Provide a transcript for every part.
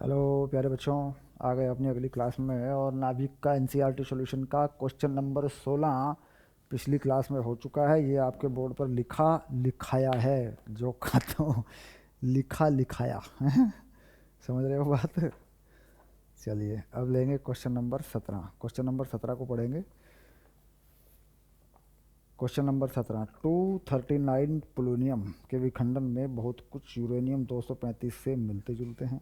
Hello प्यारे बच्चों। आ गए अपनी अगली क्लास में और नाभिक का एनसीईआरटी सॉल्यूशन का क्वेश्चन नंबर 16 पिछली क्लास में हो चुका है। ये आपके बोर्ड पर लिखा लिखाया है, जो का तो लिखा लिखाया समझ रहे हो बात। चलिए अब लेंगे क्वेश्चन नंबर 17। क्वेश्चन नंबर 17 को पढ़ेंगे। क्वेश्चन नंबर 17, 239 पोलोनियम के विखंडन में बहुत कुछ यूरेनियम 235 से मिलते जुलते हैं।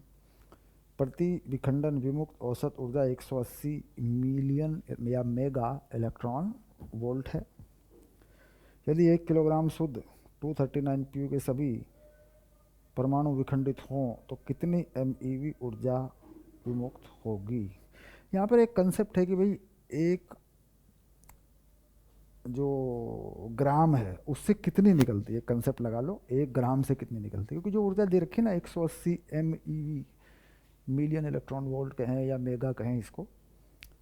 प्रति विखंडन विमुक्त औसत ऊर्जा 180 मिलियन या मेगा इलेक्ट्रॉन वोल्ट है। यदि 1 किलोग्राम शुद्ध 239 पीयू के सभी परमाणु विखंडित हों तो कितनी एमईवी ऊर्जा विमुक्त होगी। यहाँ पर एक कंसेप्ट है कि भाई एक जो ग्राम है उससे कितनी निकलती है। कंसेप्ट लगा लो, 1 ग्राम से कितनी निकलती है, क्योंकि जो ऊर्जा दे रखी है ना 180 एमईवी, मिलियन इलेक्ट्रॉन वोल्ट कहें या मेगा कहें इसको,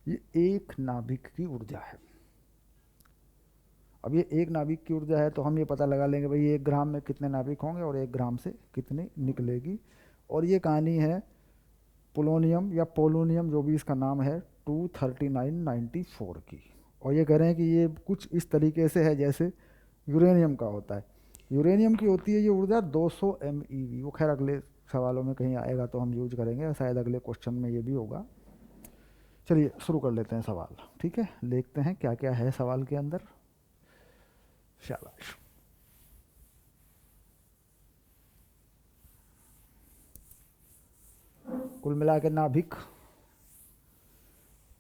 ये एक नाभिक की ऊर्जा है। अब ये एक नाभिक की ऊर्जा है तो हम ये पता लगा लेंगे भाई 1 ग्राम में कितने नाभिक होंगे और 1 ग्राम से कितनी निकलेगी। और ये कहानी है पोलोनियम या पोलोनियम, जो भी इसका नाम है, 23994 की। और ये कह रहे हैं कि ये कुछ इस तरीके से है जैसे यूरेनियम का होता है। यूरेनियम की होती है ये ऊर्जा 200 MeV। वो खैर अगले सवालों में कहीं आएगा तो हम यूज करेंगे, शायद अगले क्वेश्चन में ये भी होगा। चलिए शुरू कर लेते हैं सवाल। ठीक है, देखते हैं क्या क्या है सवाल के अंदर। शाबाश। कुल मिला के नाभिक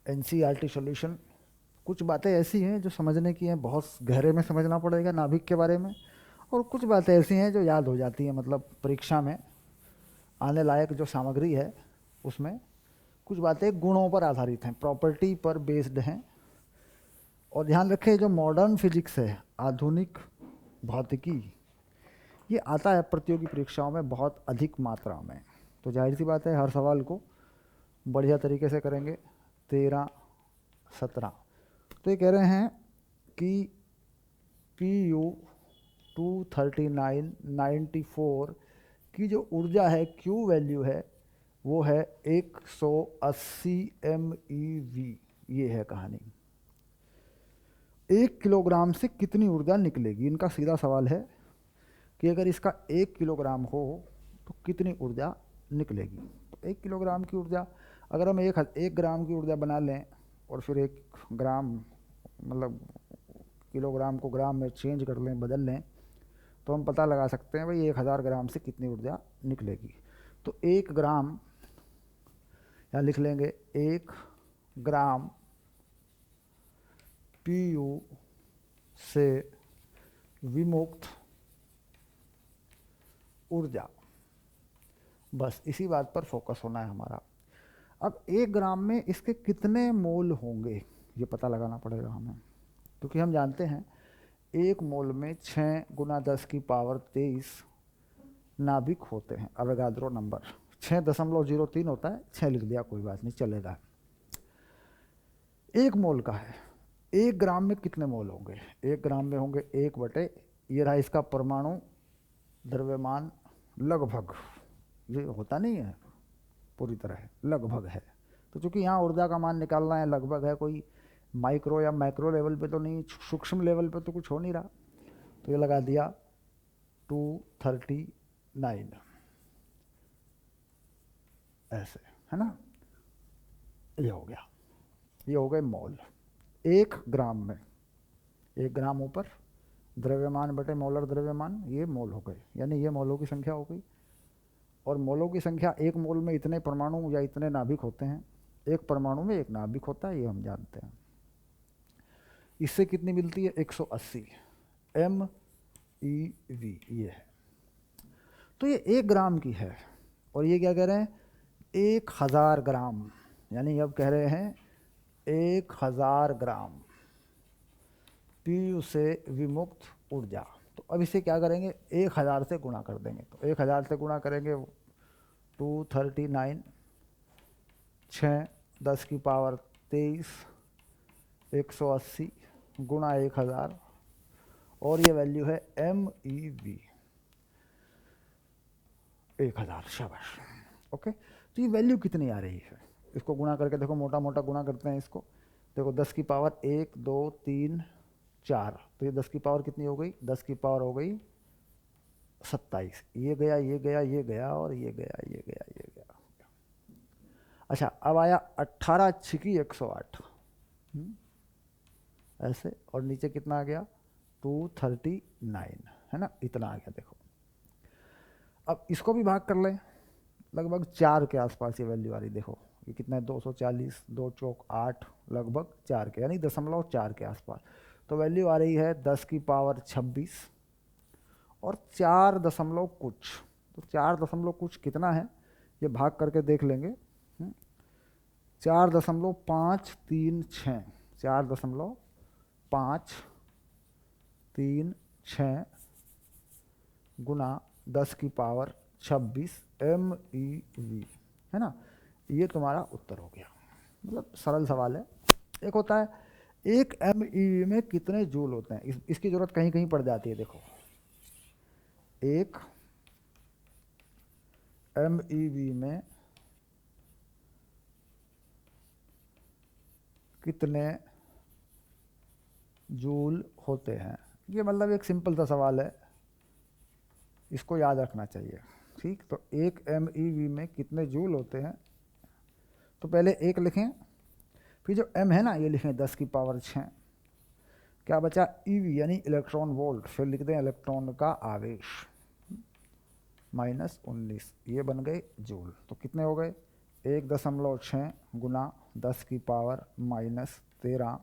एनसीईआरटी सॉल्यूशन, कुछ बातें ऐसी हैं जो समझने की हैं, बहुत गहरे में समझना पड़ेगा नाभिक के बारे में। और कुछ बातें ऐसी हैं जो याद हो जाती हैं, मतलब परीक्षा में आने लायक जो सामग्री है उसमें कुछ बातें गुणों पर आधारित हैं, प्रॉपर्टी पर बेस्ड हैं। और ध्यान रखें जो मॉडर्न फिजिक्स है, आधुनिक भौतिकी, ये आता है प्रतियोगी परीक्षाओं में बहुत अधिक मात्रा में। तो जाहिर सी बात है हर सवाल को बढ़िया तरीके से करेंगे। 13, 17 तो ये कह रहे हैं कि PU 23994 की जो ऊर्जा है, Q वैल्यू है, वो है 180 MeV। ये है कहानी। 1 किलोग्राम से कितनी ऊर्जा निकलेगी, इनका सीधा सवाल है कि अगर इसका 1 किलोग्राम हो तो कितनी ऊर्जा निकलेगी। तो 1 किलोग्राम की ऊर्जा, अगर हम एक ग्राम की ऊर्जा बना लें और फिर 1 ग्राम, मतलब किलोग्राम को ग्राम में चेंज कर लें, बदल लें, तो हम पता लगा सकते हैं भाई 1000 ग्राम से कितनी ऊर्जा निकलेगी। तो 1 ग्राम, यहाँ लिख लेंगे 1 ग्राम PU से विमुक्त ऊर्जा, बस इसी बात पर फोकस होना है हमारा। अब 1 ग्राम में इसके कितने मोल होंगे ये पता लगाना पड़ेगा हमें, क्योंकि हम जानते हैं 1 मोल में 6 × 10⁻23 नाभिक होते हैं। अवोगाद्रो नंबर 6.03 होता है, 6 लिख दिया, कोई बात नहीं, चलेगा। 1 मोल का है, 1 ग्राम में कितने मोल होंगे। 1 ग्राम में होंगे 1 बटे, ये रहा इसका परमाणु द्रव्यमान, लगभग, ये होता नहीं है पूरी तरह, लगभग है। तो चूंकि यहाँ ऊर्जा का मान निकालना है, लगभग है, कोई माइक्रो या मैक्रो लेवल पे तो नहीं, सूक्ष्म लेवल पे तो कुछ हो नहीं रहा, तो ये लगा दिया 239 ऐसे, है ना। ये हो गया, ये हो गए मोल 1 ग्राम में। 1 ग्राम ऊपर द्रव्यमान बटे मोलर द्रव्यमान, ये मोल हो गए, यानी ये मोलों की संख्या हो गई। और मोलों की संख्या, 1 मोल में इतने परमाणु या इतने नाभिक होते हैं, 1 परमाणु में 1 नाभिक होता है, ये हम जानते हैं। इससे कितनी मिलती है, 180 MeV, ये है। तो ये 1 ग्राम की है, और ये क्या कह रहे हैं, 1000 ग्राम, यानी अब कह रहे हैं 1000 ग्राम PU से विमुक्त ऊर्जा। तो अब इसे क्या करेंगे, 1000 से गुणा कर देंगे। तो 1000 से गुणा करेंगे 239, 6 10⁻23 180 गुणा 1000, और ये वैल्यू है MeV 1000। शाबाश। ओके, तो ये वैल्यू कितनी आ रही है, इसको गुणा करके देखो, मोटा मोटा गुणा करते हैं इसको। देखो 10 की पावर 1 2 3 4, तो ये 10 की पावर कितनी हो गई, 10 की पावर हो गई 27। ये गया ये गया ये गया और ये गया ये गया ये गया। अच्छा, अब आया 18 छिकी 108, ऐसे, और नीचे कितना आ गया 239, है ना, इतना आ गया। देखो अब इसको भी भाग कर लें, लगभग 4 के आसपास ये वैल्यू आ रही। देखो ये कितना है 240, 2 चौक 8, लगभग 4 के, यानी 0.4 के आसपास। तो वैल्यू आ रही है 10 की पावर 26 और 4 दशमलव कुछ। तो 4 दशमलव कुछ कितना है, ये भाग करके देख लेंगे। 4.536, 4.536 गुना 10 की पावर 26 MeV, है ना, ये तुम्हारा उत्तर हो गया। मतलब सरल सवाल है। एक होता है 1 MeV में कितने जूल होते हैं, इसकी जरूरत कहीं कहीं पड़ जाती है। देखो 1 MeV में कितने जूल होते हैं, ये मतलब एक सिंपल सा सवाल है, इसको याद रखना चाहिए। ठीक, तो 1 MeV में कितने जूल होते हैं, तो पहले 1 लिखें, फिर जो M है ना ये लिखें 10 की पावर 6, क्या बचा EV यानी इलेक्ट्रॉन वोल्ट, फिर लिख दें इलेक्ट्रॉन का आवेश, -19, ये बन गए जूल। तो कितने हो गए 1.6 गुना 10 की पावर -13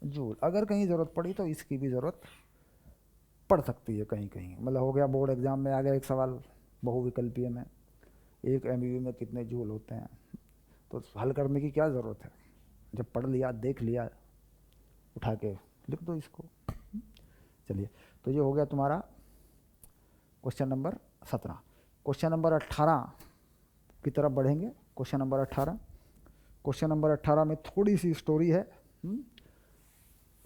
जूल। अगर कहीं ज़रूरत पड़ी तो इसकी भी ज़रूरत पड़ सकती है कहीं कहीं, मतलब हो गया बोर्ड एग्जाम में आ गया एक सवाल बहुविकल्पीय में, 1 MeV में कितने जूल होते हैं, तो हल करने की क्या ज़रूरत है, जब पढ़ लिया देख लिया उठा के लिख दो इसको। चलिए, तो ये हो गया तुम्हारा क्वेश्चन नंबर 17। क्वेश्चन नंबर 18 की तरफ बढ़ेंगे। क्वेश्चन नंबर 18, क्वेश्चन नंबर 18 में थोड़ी सी स्टोरी है।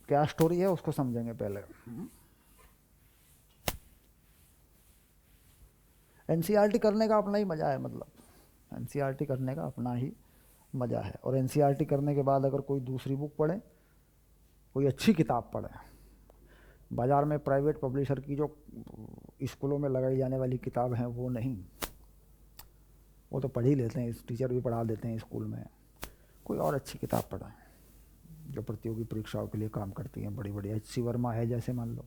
क्या स्टोरी है उसको समझेंगे पहले। एनसीईआरटी करने का अपना ही मज़ा है, मतलब एनसीईआरटी करने का अपना ही मज़ा है। और एनसीईआरटी करने के बाद अगर कोई दूसरी बुक पढ़े, कोई अच्छी किताब पढ़े, बाज़ार में प्राइवेट पब्लिशर की जो स्कूलों में लगाई जाने वाली किताब हैं वो नहीं, वो तो पढ़ ही लेते हैं, टीचर भी पढ़ा देते हैं स्कूल में, कोई और अच्छी किताब पढ़ें जो प्रतियोगी परीक्षाओं के लिए काम करती हैं, बड़ी बड़ी HC वर्मा है जैसे, मान लो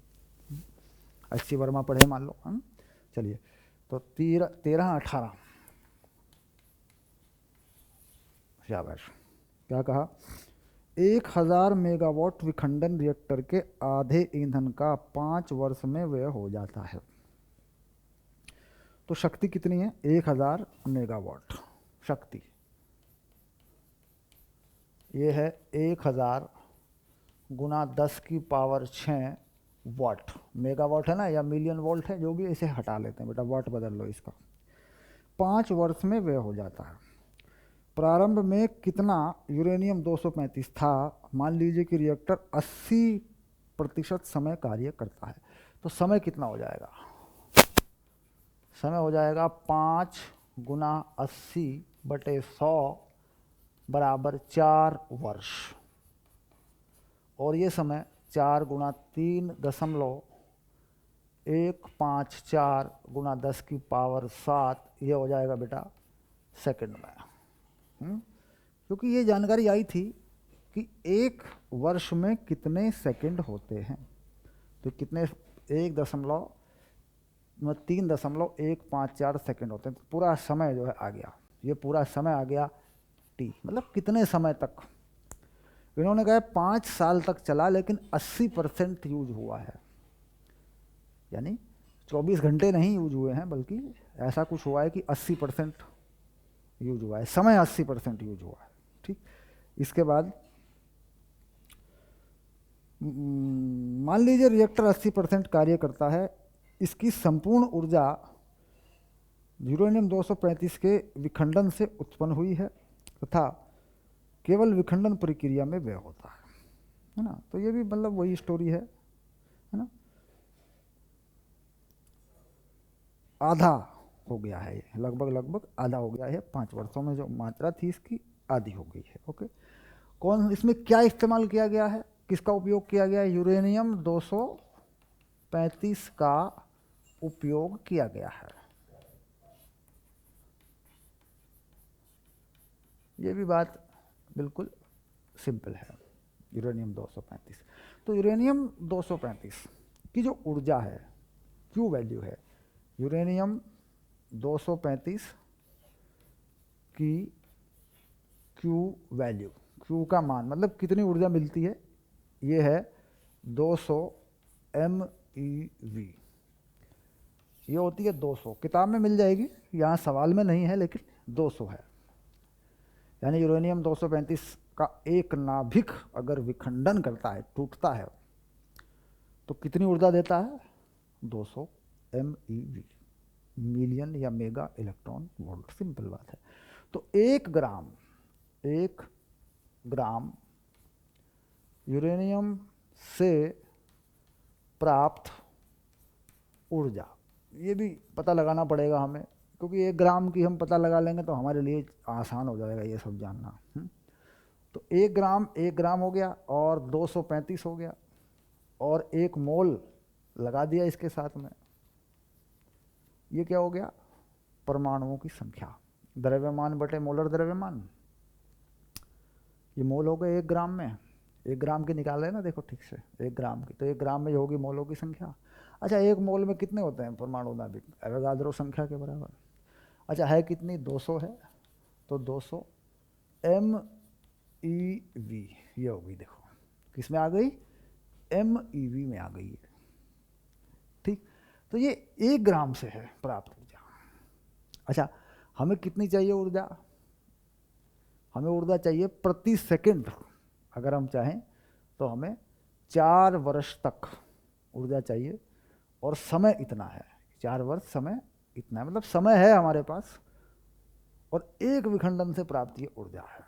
HC वर्मा पढ़े मान लो। चलिए, तो 13-18 शाबाश। क्या कहा, 1000 मेगावाट विखंडन रिएक्टर के आधे ईंधन का 5 वर्ष में व्यय हो जाता है। तो शक्ति कितनी है, 1000 मेगावाट शक्ति, ये है 1000 गुना 10 की पावर 6 वाट। मेगावाट है ना, या मिलियन वोल्ट है, जो भी, इसे हटा लेते हैं बेटा, वाट बदल लो इसका। 5 वर्ष में व्यय हो जाता है। प्रारंभ में कितना यूरेनियम 235 था, मान लीजिए कि रिएक्टर 80% समय कार्य करता है, तो समय कितना हो जाएगा, समय हो जाएगा 5 गुना 80/100 बराबर 4 वर्ष। और ये समय 4 गुना 3.154 गुना 10 की पावर 7, ये हो जाएगा बेटा सेकंड में। क्योंकि ये जानकारी आई थी कि 1 वर्ष में कितने सेकंड होते हैं, तो कितने 3.154 सेकंड होते हैं, तो पूरा समय जो है आ गया, ये पूरा समय आ गया T, मतलब कितने समय तक। इन्होंने कहा 5 साल तक चला, लेकिन 80% यूज हुआ है, यानी 24 घंटे नहीं यूज हुए हैं, बल्कि ऐसा कुछ हुआ है कि 80% यूज हुआ है, समय 80% यूज हुआ है। ठीक, इसके बाद मान लीजिए रिएक्टर 80% कार्य करता है, इसकी संपूर्ण ऊर्जा यूरेनियम 235 के विखंडन से उत्पन्न हुई है तथा केवल विखंडन प्रक्रिया में व्यय होता है ना। तो ये भी मतलब वही स्टोरी है ना। आधा हो गया है, ये लगभग आधा हो गया है। 5 वर्षों में जो मात्रा थी इसकी आधी हो गई है। ओके, कौन इसमें क्या इस्तेमाल किया गया है, किसका उपयोग किया गया है? यूरेनियम 235 का उपयोग किया गया है। ये भी बात बिल्कुल सिंपल है। यूरेनियम 235, तो यूरेनियम 235 की जो ऊर्जा है, क्यू वैल्यू है, यूरेनियम 235 की क्यू वैल्यू, क्यू का मान मतलब कितनी ऊर्जा मिलती है, ये है 200 MeV। ये होती है 200, किताब में मिल जाएगी, यहाँ सवाल में नहीं है लेकिन 200 है। यानी यूरेनियम 235 का एक नाभिक अगर विखंडन करता है, टूटता है, तो कितनी ऊर्जा देता है? 200 MeV, मिलियन या मेगा इलेक्ट्रॉन वोल्ट। सिंपल बात है। तो 1 ग्राम यूरेनियम से प्राप्त ऊर्जा, ये भी पता लगाना पड़ेगा हमें, क्योंकि 1 ग्राम की हम पता लगा लेंगे तो हमारे लिए आसान हो जाएगा ये सब जानना। तो 1 ग्राम हो गया और 235 हो गया, और 1 मोल लगा दिया इसके साथ में। ये क्या हो गया? परमाणुओं की संख्या, द्रव्यमान बटे मोलर द्रव्यमान। ये मोल हो गए 1 ग्राम में। 1 ग्राम की निकाल रहे ना, देखो ठीक से, 1 ग्राम की, तो 1 ग्राम में होगी मोलों की संख्या। अच्छा, 1 मोल में कितने होते हैं परमाणु नाभिक? एवोगाद्रो संख्या के बराबर। अच्छा, है कितनी? 200 है, तो 200 MeV ये हो गई। देखो किस में आ गई? MeV में आ गई है। ठीक, तो ये 1 ग्राम से है प्राप्त ऊर्जा। अच्छा, हमें कितनी चाहिए ऊर्जा? हमें ऊर्जा चाहिए प्रति सेकंड, अगर हम चाहें तो हमें 4 वर्ष तक ऊर्जा चाहिए, और समय इतना है, 4 वर्ष समय इतना है, मतलब समय है हमारे पास, और एक विखंडन से प्राप्त ये ऊर्जा है।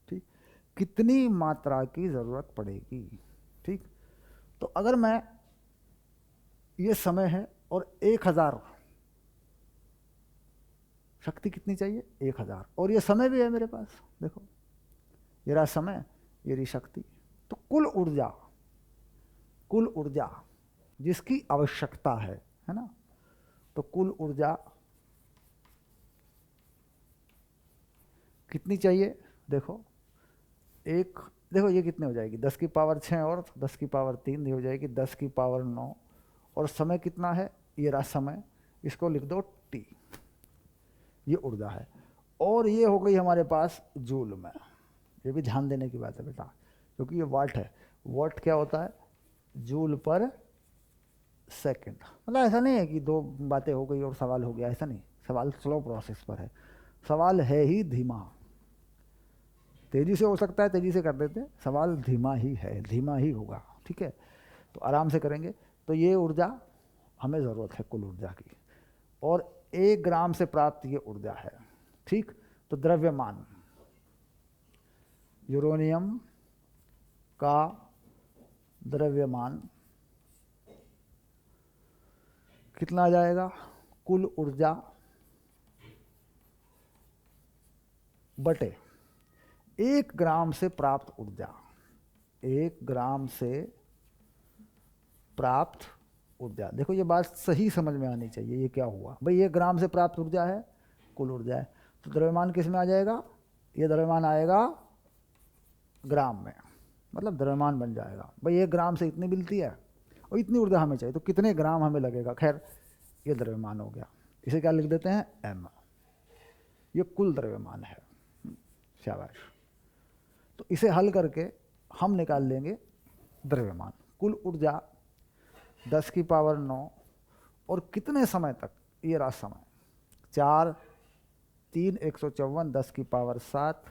ठीक, कितनी मात्रा की जरूरत पड़ेगी? ठीक, तो अगर मैं, ये समय है और 1000, शक्ति कितनी चाहिए? 1000, और ये समय भी है मेरे पास, देखो ये रहा समय, ये रही शक्ति। तो कुल ऊर्जा जिसकी आवश्यकता है ना, तो कुल ऊर्जा कितनी चाहिए? देखो देखो ये कितने हो जाएगी? 10 की पावर 6 और 10 की पावर 3 हो जाएगी, 10 की पावर 9, और समय कितना है? ये रहा समय, इसको लिख दो T, ये ऊर्जा है। और ये हो गई हमारे पास जूल में। ये भी ध्यान देने की बात है बेटा, क्योंकि ये वाट है। वाट क्या होता है? जूल पर सेकंड। मतलब ऐसा नहीं है कि दो बातें हो गई और सवाल हो गया, ऐसा नहीं। सवाल स्लो प्रोसेस पर है, सवाल है ही धीमा। तेजी से हो सकता है, तेजी से कर देते, सवाल धीमा ही है, धीमा ही होगा। ठीक है, तो आराम से करेंगे। तो ये ऊर्जा हमें ज़रूरत है कुल ऊर्जा की, और 1 ग्राम से प्राप्त ये ऊर्जा है। ठीक, तो द्रव्यमान यूरेनियम का द्रव्यमान कितना आ जाएगा? कुल ऊर्जा बटे 1 ग्राम से प्राप्त ऊर्जा। 1 ग्राम से प्राप्त ऊर्जा, देखो ये बात सही समझ में आनी चाहिए। ये क्या हुआ भाई? 1 ग्राम से प्राप्त ऊर्जा है, कुल ऊर्जा है, तो द्रव्यमान किस में आ जाएगा? ये द्रव्यमान आएगा ग्राम में, मतलब द्रव्यमान बन जाएगा भाई। 1 ग्राम से इतनी मिलती है और इतनी ऊर्जा हमें चाहिए, तो कितने ग्राम हमें लगेगा? खैर, ये द्रव्यमान हो गया, इसे क्या लिख देते हैं? M। ये कुल द्रव्यमान है। शाबाश। तो इसे हल करके हम निकाल लेंगे द्रव्यमान। कुल ऊर्जा 10 की पावर 9, और कितने समय तक? ये रहा समय, 4 3 154, 10 की पावर 7,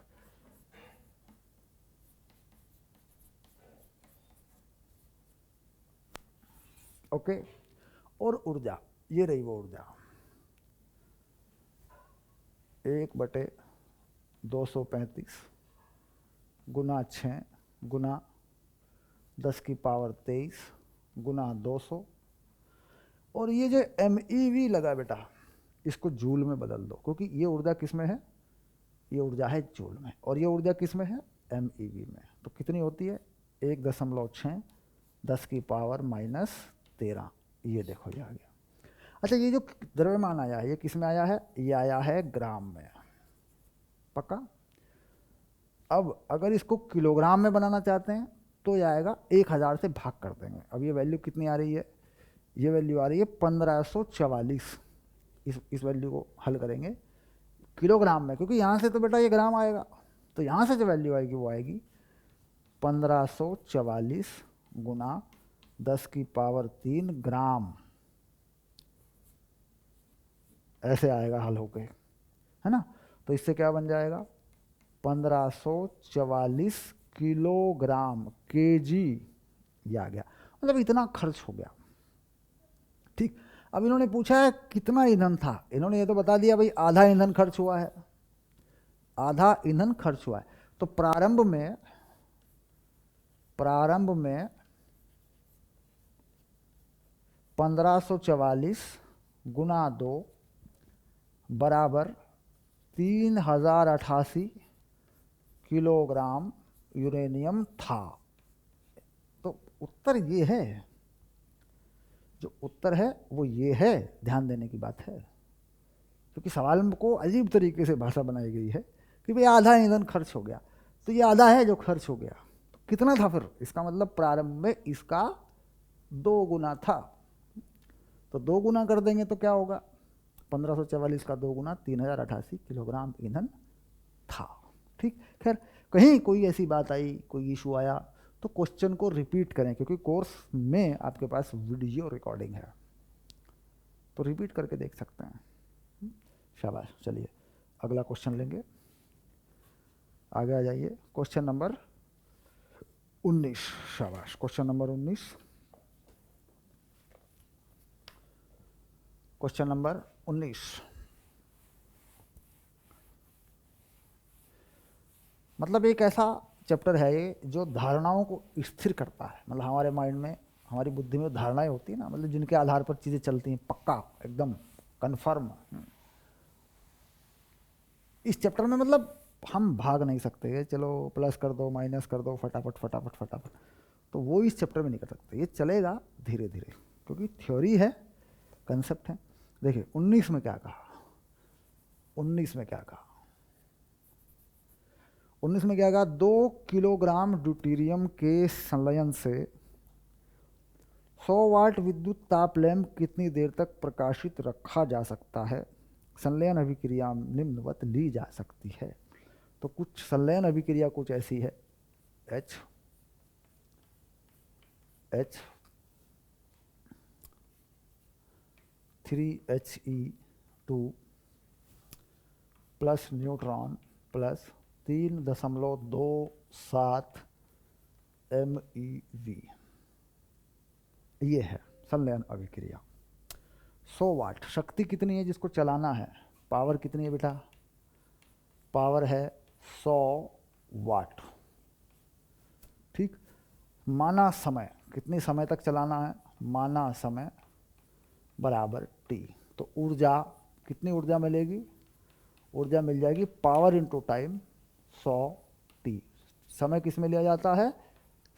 ओके। और ऊर्जा, ये रही वो ऊर्जा, 1/235 गुना 6 गुना 10 की पावर 23 गुना 200, और ये जो MeV लगा बेटा, इसको जूल में बदल दो, क्योंकि ये ऊर्जा किस में है, ये ऊर्जा है जूल में, और ये ऊर्जा किस में है, MeV में। तो कितनी होती है, 1.6 10⁻⁻13। ये देखो ये आ गया। अच्छा, ये जो द्रव्यमान आया है ये किस में आया है, ये आया है ग्राम में, पक्का। अब अगर इसको किलोग्राम में बनाना चाहते हैं तो ये आएगा 1000 से भाग कर देंगे। अब ये वैल्यू कितनी आ रही है, ये वैल्यू आ रही है 1544। इस वैल्यू को हल करेंगे किलोग्राम में, क्योंकि यहाँ से तो बेटा ये ग्राम आएगा, तो यहाँ से जो वैल्यू आएगी वो आएगी 1544 गुना 10⁻³ ग्राम। ऐसे आएगा हल होके, है ना। तो इससे क्या बन जाएगा, 1544 किलोग्राम, केजी, ये आ गया। मतलब इतना खर्च हो गया। ठीक, अब इन्होंने पूछा है कितना ईंधन था, इन्होंने ये तो बता दिया भाई आधा ईंधन खर्च हुआ है, आधा ईंधन खर्च हुआ है। तो प्रारंभ में 1544 गुना 2 बराबर 3088 किलोग्राम यूरेनियम था। तो उत्तर ये है, जो उत्तर है वो ये है, ध्यान देने की बात है, क्योंकि सवाल को अजीब तरीके से भाषा बनाई गई है कि भाई आधा ईंधन खर्च हो गया, तो ये आधा है जो खर्च हो गया। तो कितना था फिर, इसका मतलब प्रारंभ में इसका 2 गुना था। तो 2 गुना कर देंगे तो क्या होगा, 1544 का 2 गुना 3088 किलोग्राम ईंधन था। ठीक, खैर कहीं कोई ऐसी बात आई, कोई इशू आया तो क्वेश्चन को रिपीट करें, क्योंकि कोर्स में आपके पास वीडियो रिकॉर्डिंग है, तो रिपीट करके देख सकते हैं। शाबाश, चलिए अगला क्वेश्चन लेंगे, आगे आ जाइए। क्वेश्चन नंबर 19, शाबाश, क्वेश्चन नंबर 19। क्वेश्चन नंबर 19, मतलब एक ऐसा चैप्टर है ये जो धारणाओं को स्थिर करता है। मतलब हमारे माइंड में, हमारी बुद्धि में धारणाएं होती है ना, मतलब जिनके आधार पर चीज़ें चलती हैं, पक्का एकदम कन्फर्म। इस चैप्टर में मतलब हम भाग नहीं सकते, चलो प्लस कर दो माइनस कर दो फटाफट फटाफट फटाफट, तो वो इस चैप्टर में नहीं कर सकते। ये चलेगा धीरे धीरे, क्योंकि थ्योरी है, कंसेप्ट है। देखिए 19 में क्या कहा, 19 में क्या कहा, 19 में क्या कहा, 2 किलोग्राम ड्यूटेरियम के संलयन से 100 वाट विद्युत ताप लैंप कितनी देर तक प्रकाशित रखा जा सकता है। संलयन अभिक्रिया निम्नवत ली जा सकती है। तो कुछ संलयन अभिक्रिया कुछ ऐसी है, H 3He2 plus neutron plus 3.27 MeV, ये है संलयन अभिक्रिया। 100 वाट, शक्ति कितनी है जिसको चलाना है, पावर कितनी है बेटा, पावर है 100 वाट। ठीक, माना समय, कितनी समय तक चलाना है, माना समय बराबर T। तो ऊर्जा, कितनी ऊर्जा मिलेगी, ऊर्जा मिल जाएगी पावर इंटू टाइम 100T। समय किस में लिया जाता है,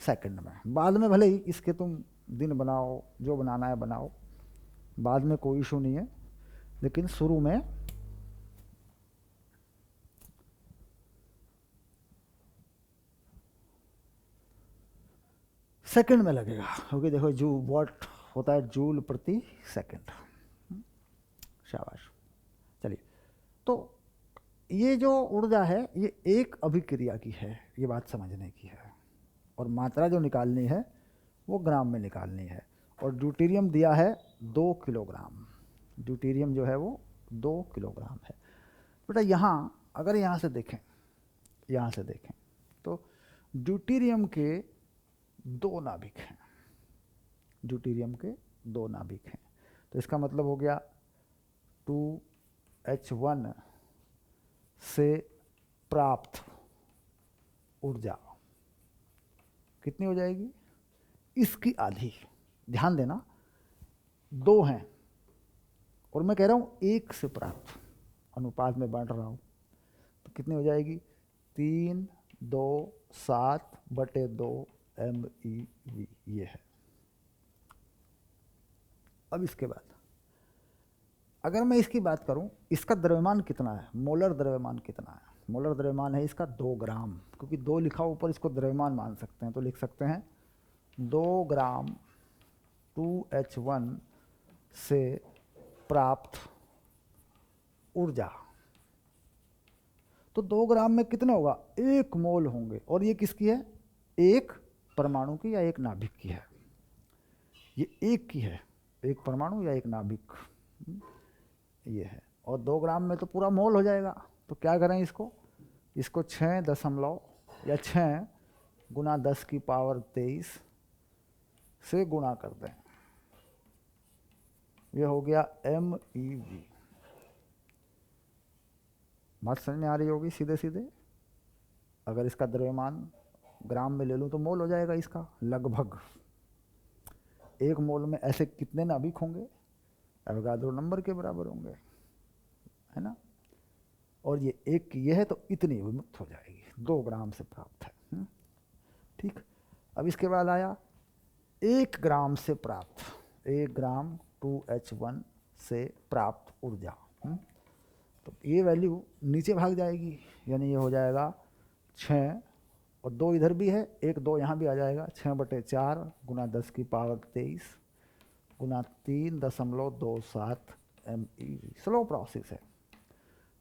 सेकंड में। बाद में भले ही इसके तुम दिन बनाओ, जो बनाना है बनाओ, बाद में कोई इशू नहीं है, लेकिन शुरू में सेकंड में लगेगा, क्योंकि देखो जू वॉट होता है जूल प्रति सेकंड। शाबाश, चलिए। तो ये जो ऊर्जा है ये एक अभिक्रिया की है, ये बात समझने की है, और मात्रा जो निकालनी है वो ग्राम में निकालनी है। और ड्यूटेरियम दिया है 2 किलोग्राम, ड्यूटेरियम जो है वो 2 किलोग्राम है। बेटा यहाँ अगर यहाँ से देखें, यहाँ से देखें तो ड्यूटेरियम के 2 नाभिक हैं, ड्यूटेरियम के 2 नाभिक हैं। तो इसका मतलब हो गया 2H1 से प्राप्त ऊर्जा कितनी हो जाएगी, इसकी आधी। ध्यान देना, 2 हैं और मैं कह रहा हूँ 1 से प्राप्त अनुपात में बांट रहा हूँ, तो कितनी हो जाएगी 3/2/7/2 ये है। अब इसके बाद अगर मैं इसकी बात करूं, इसका द्रव्यमान कितना है, मोलर द्रव्यमान कितना है, मोलर द्रव्यमान है इसका 2 ग्राम, क्योंकि 2 लिखा ऊपर इसको द्रव्यमान मान सकते हैं, तो लिख सकते हैं 2 ग्राम 2H1 से प्राप्त ऊर्जा। तो 2 ग्राम में कितना होगा, 1 मोल होंगे, और ये किसकी है, एक परमाणु की या एक नाभिक की है, ये एक की है, एक परमाणु या एक नाभिक ये है। और 2 ग्राम में तो पूरा मोल हो जाएगा, तो क्या करें इसको, इसको 6 दशमलव या 6 गुना 10⁻23 से गुणा कर दें, ये हो गया MeV। बात समझ में आ रही होगी सीधे सीधे। अगर इसका द्रव्यमान ग्राम में ले लूँ तो मोल हो जाएगा इसका, लगभग 1 मोल में ऐसे कितने नाभिक होंगे, एवोगाड्रो नंबर के बराबर होंगे, है ना। और ये एक की ये है तो इतनी विमुक्त हो जाएगी, 2 ग्राम से प्राप्त है। ठीक, अब इसके बाद आया 1 ग्राम से प्राप्त, 1 ग्राम 2H1 से प्राप्त ऊर्जा। तो ये वैल्यू नीचे भाग जाएगी, यानी ये हो जाएगा 6 और 2 इधर भी है, 1 2 यहाँ भी आ जाएगा, 6/4 गुना 10⁻23 गुना 3.27 MeV। स्लो प्रोसेस है,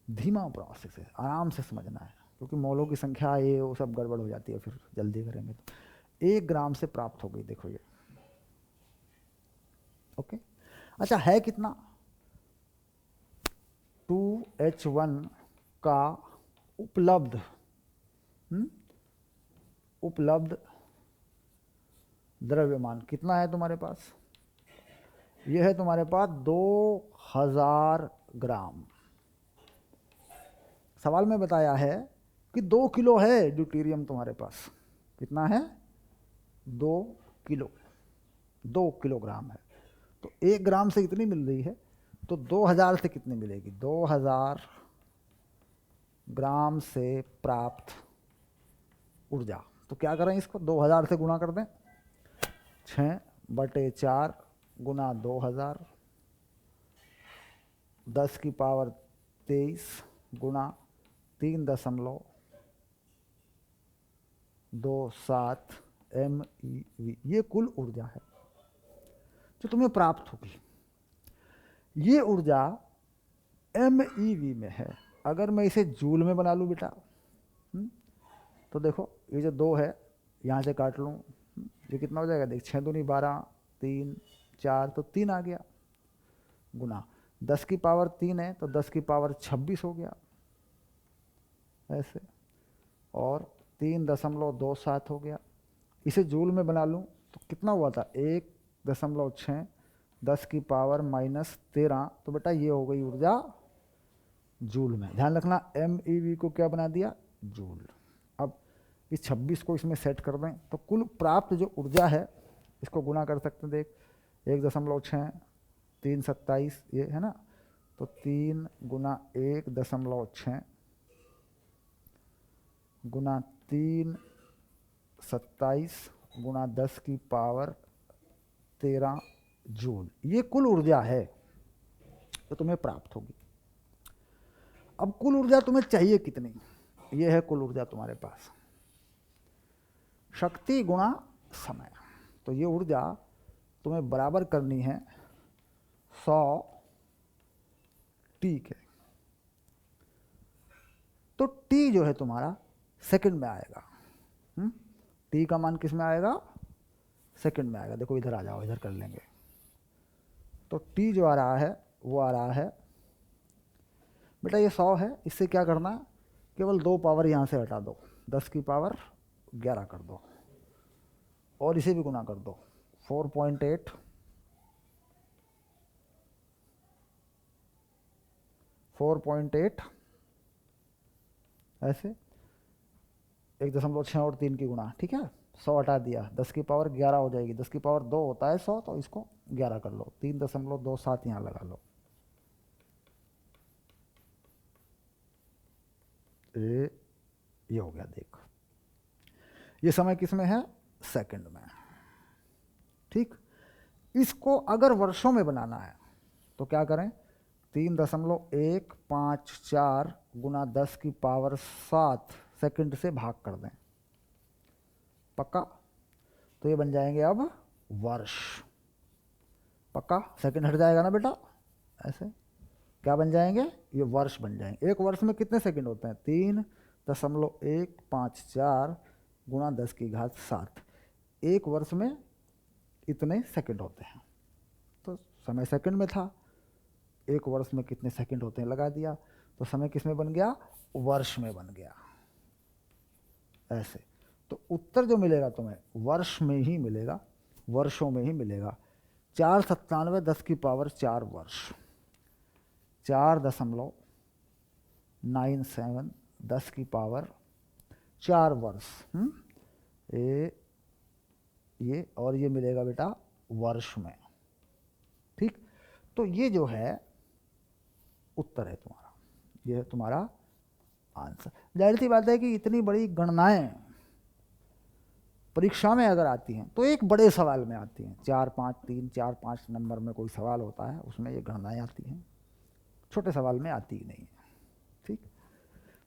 धीमा प्रोसेस है, आराम से समझना है, क्योंकि मोलों की संख्या ये वो सब गड़बड़ हो जाती है, फिर जल्दी करेंगे तो 1 ग्राम से प्राप्त हो गई, देखो ये। ओके, अच्छा है कितना, 2H1 का उपलब्ध उपलब्ध द्रव्यमान कितना है तुम्हारे पास, यह है तुम्हारे पास 2000 ग्राम। सवाल में बताया है कि 2 किलो है ड्यूटेरियम तुम्हारे पास, कितना है 2 किलो, 2 किलोग्राम है, तो 1 ग्राम से इतनी मिल रही है, तो 2000 से कितनी मिलेगी, 2000 ग्राम से प्राप्त ऊर्जा। तो क्या करें, इसको 2000 से गुणा कर दें, 6/4 गुना 2000 10⁻23 गुना 3.27 MeV, ये कुल ऊर्जा है जो तुम्हें प्राप्त होगी। ये ऊर्जा MeV में है। अगर मैं इसे जूल में बना लूँ बेटा, तो देखो ये जो 2 है यहाँ से काट लूँ, ये कितना हो जाएगा, देख 6 दूनी 12 3 4 तो 3 आ गया, गुना 10⁻3 है तो 10⁻26 हो गया ऐसे, और 3.27 हो गया। इसे जूल में बना लूँ तो कितना हुआ था, 1.6 10⁻−13, तो बेटा ये हो गई ऊर्जा जूल में। ध्यान रखना MeV को क्या बना दिया, जूल। अब इस 26 को इसमें सेट कर दें, तो कुल प्राप्त जो ऊर्जा है इसको गुना कर सकते हैं, देख 1.6 327 ये है ना, तो 3 गुना 1.6 गुना 327 गुना 10⁻13 जूल, ये कुल ऊर्जा है तो तुम्हें प्राप्त होगी। अब कुल ऊर्जा तुम्हें चाहिए कितनी, ये है कुल ऊर्जा तुम्हारे पास, शक्ति गुणा समय। तो ये ऊर्जा तुम्हें बराबर करनी है 100 T के। तो T जो है तुम्हारा सेकंड में आएगा, T का मान किस में आएगा, सेकंड में आएगा। देखो इधर आ जाओ, इधर कर लेंगे। तो T जो आ रहा है वो आ रहा है बेटा, ये 100 है, इससे क्या करना है, केवल 2 पावर यहाँ से हटा दो, 10⁻11 कर दो, और इसे भी गुना कर दो 4.8 4.8 ऐसे 1.6 और 3 की गुणा, ठीक है। 100 हटा दिया, 10⁻11 हो जाएगी, 10⁻2 होता है 100, तो इसको 11 कर लो, 3.27 यहाँ लगा लो, ये हो गया, देख ये समय किस में है, सेकंड में। ठीक, इसको अगर वर्षों में बनाना है तो क्या करें, 3.154 गुना 10⁻7 सेकंड से भाग कर दें, पक्का। तो ये बन जाएंगे अब वर्ष, पक्का। सेकंड हट जाएगा ना बेटा, ऐसे क्या बन जाएंगे, ये वर्ष बन जाएंगे। एक वर्ष में कितने सेकंड होते हैं, 3.154 गुना 10⁻7। एक वर्ष में इतने सेकंड होते हैं, तो समय सेकंड में था, एक वर्ष में कितने सेकंड होते हैं लगा दिया, तो समय किस में बन गया, वर्ष में बन गया, ऐसे। तो उत्तर जो मिलेगा तुम्हें वर्ष में ही मिलेगा, वर्षों में ही मिलेगा। 497 10⁻4 वर्ष, 4.97 10⁻4 वर्ष। ये और ये मिलेगा बेटा वर्ष में। ठीक, तो ये जो है उत्तर है तुम्हारा, ये है तुम्हारा आंसर। जाहिर सी बात है कि इतनी बड़ी गणनाएं परीक्षा में अगर आती हैं तो एक बड़े सवाल में आती हैं, 4-5 नंबर में कोई सवाल होता है, उसमें ये गणनाएं आती हैं, छोटे सवाल में आती ही नहीं है। ठीक,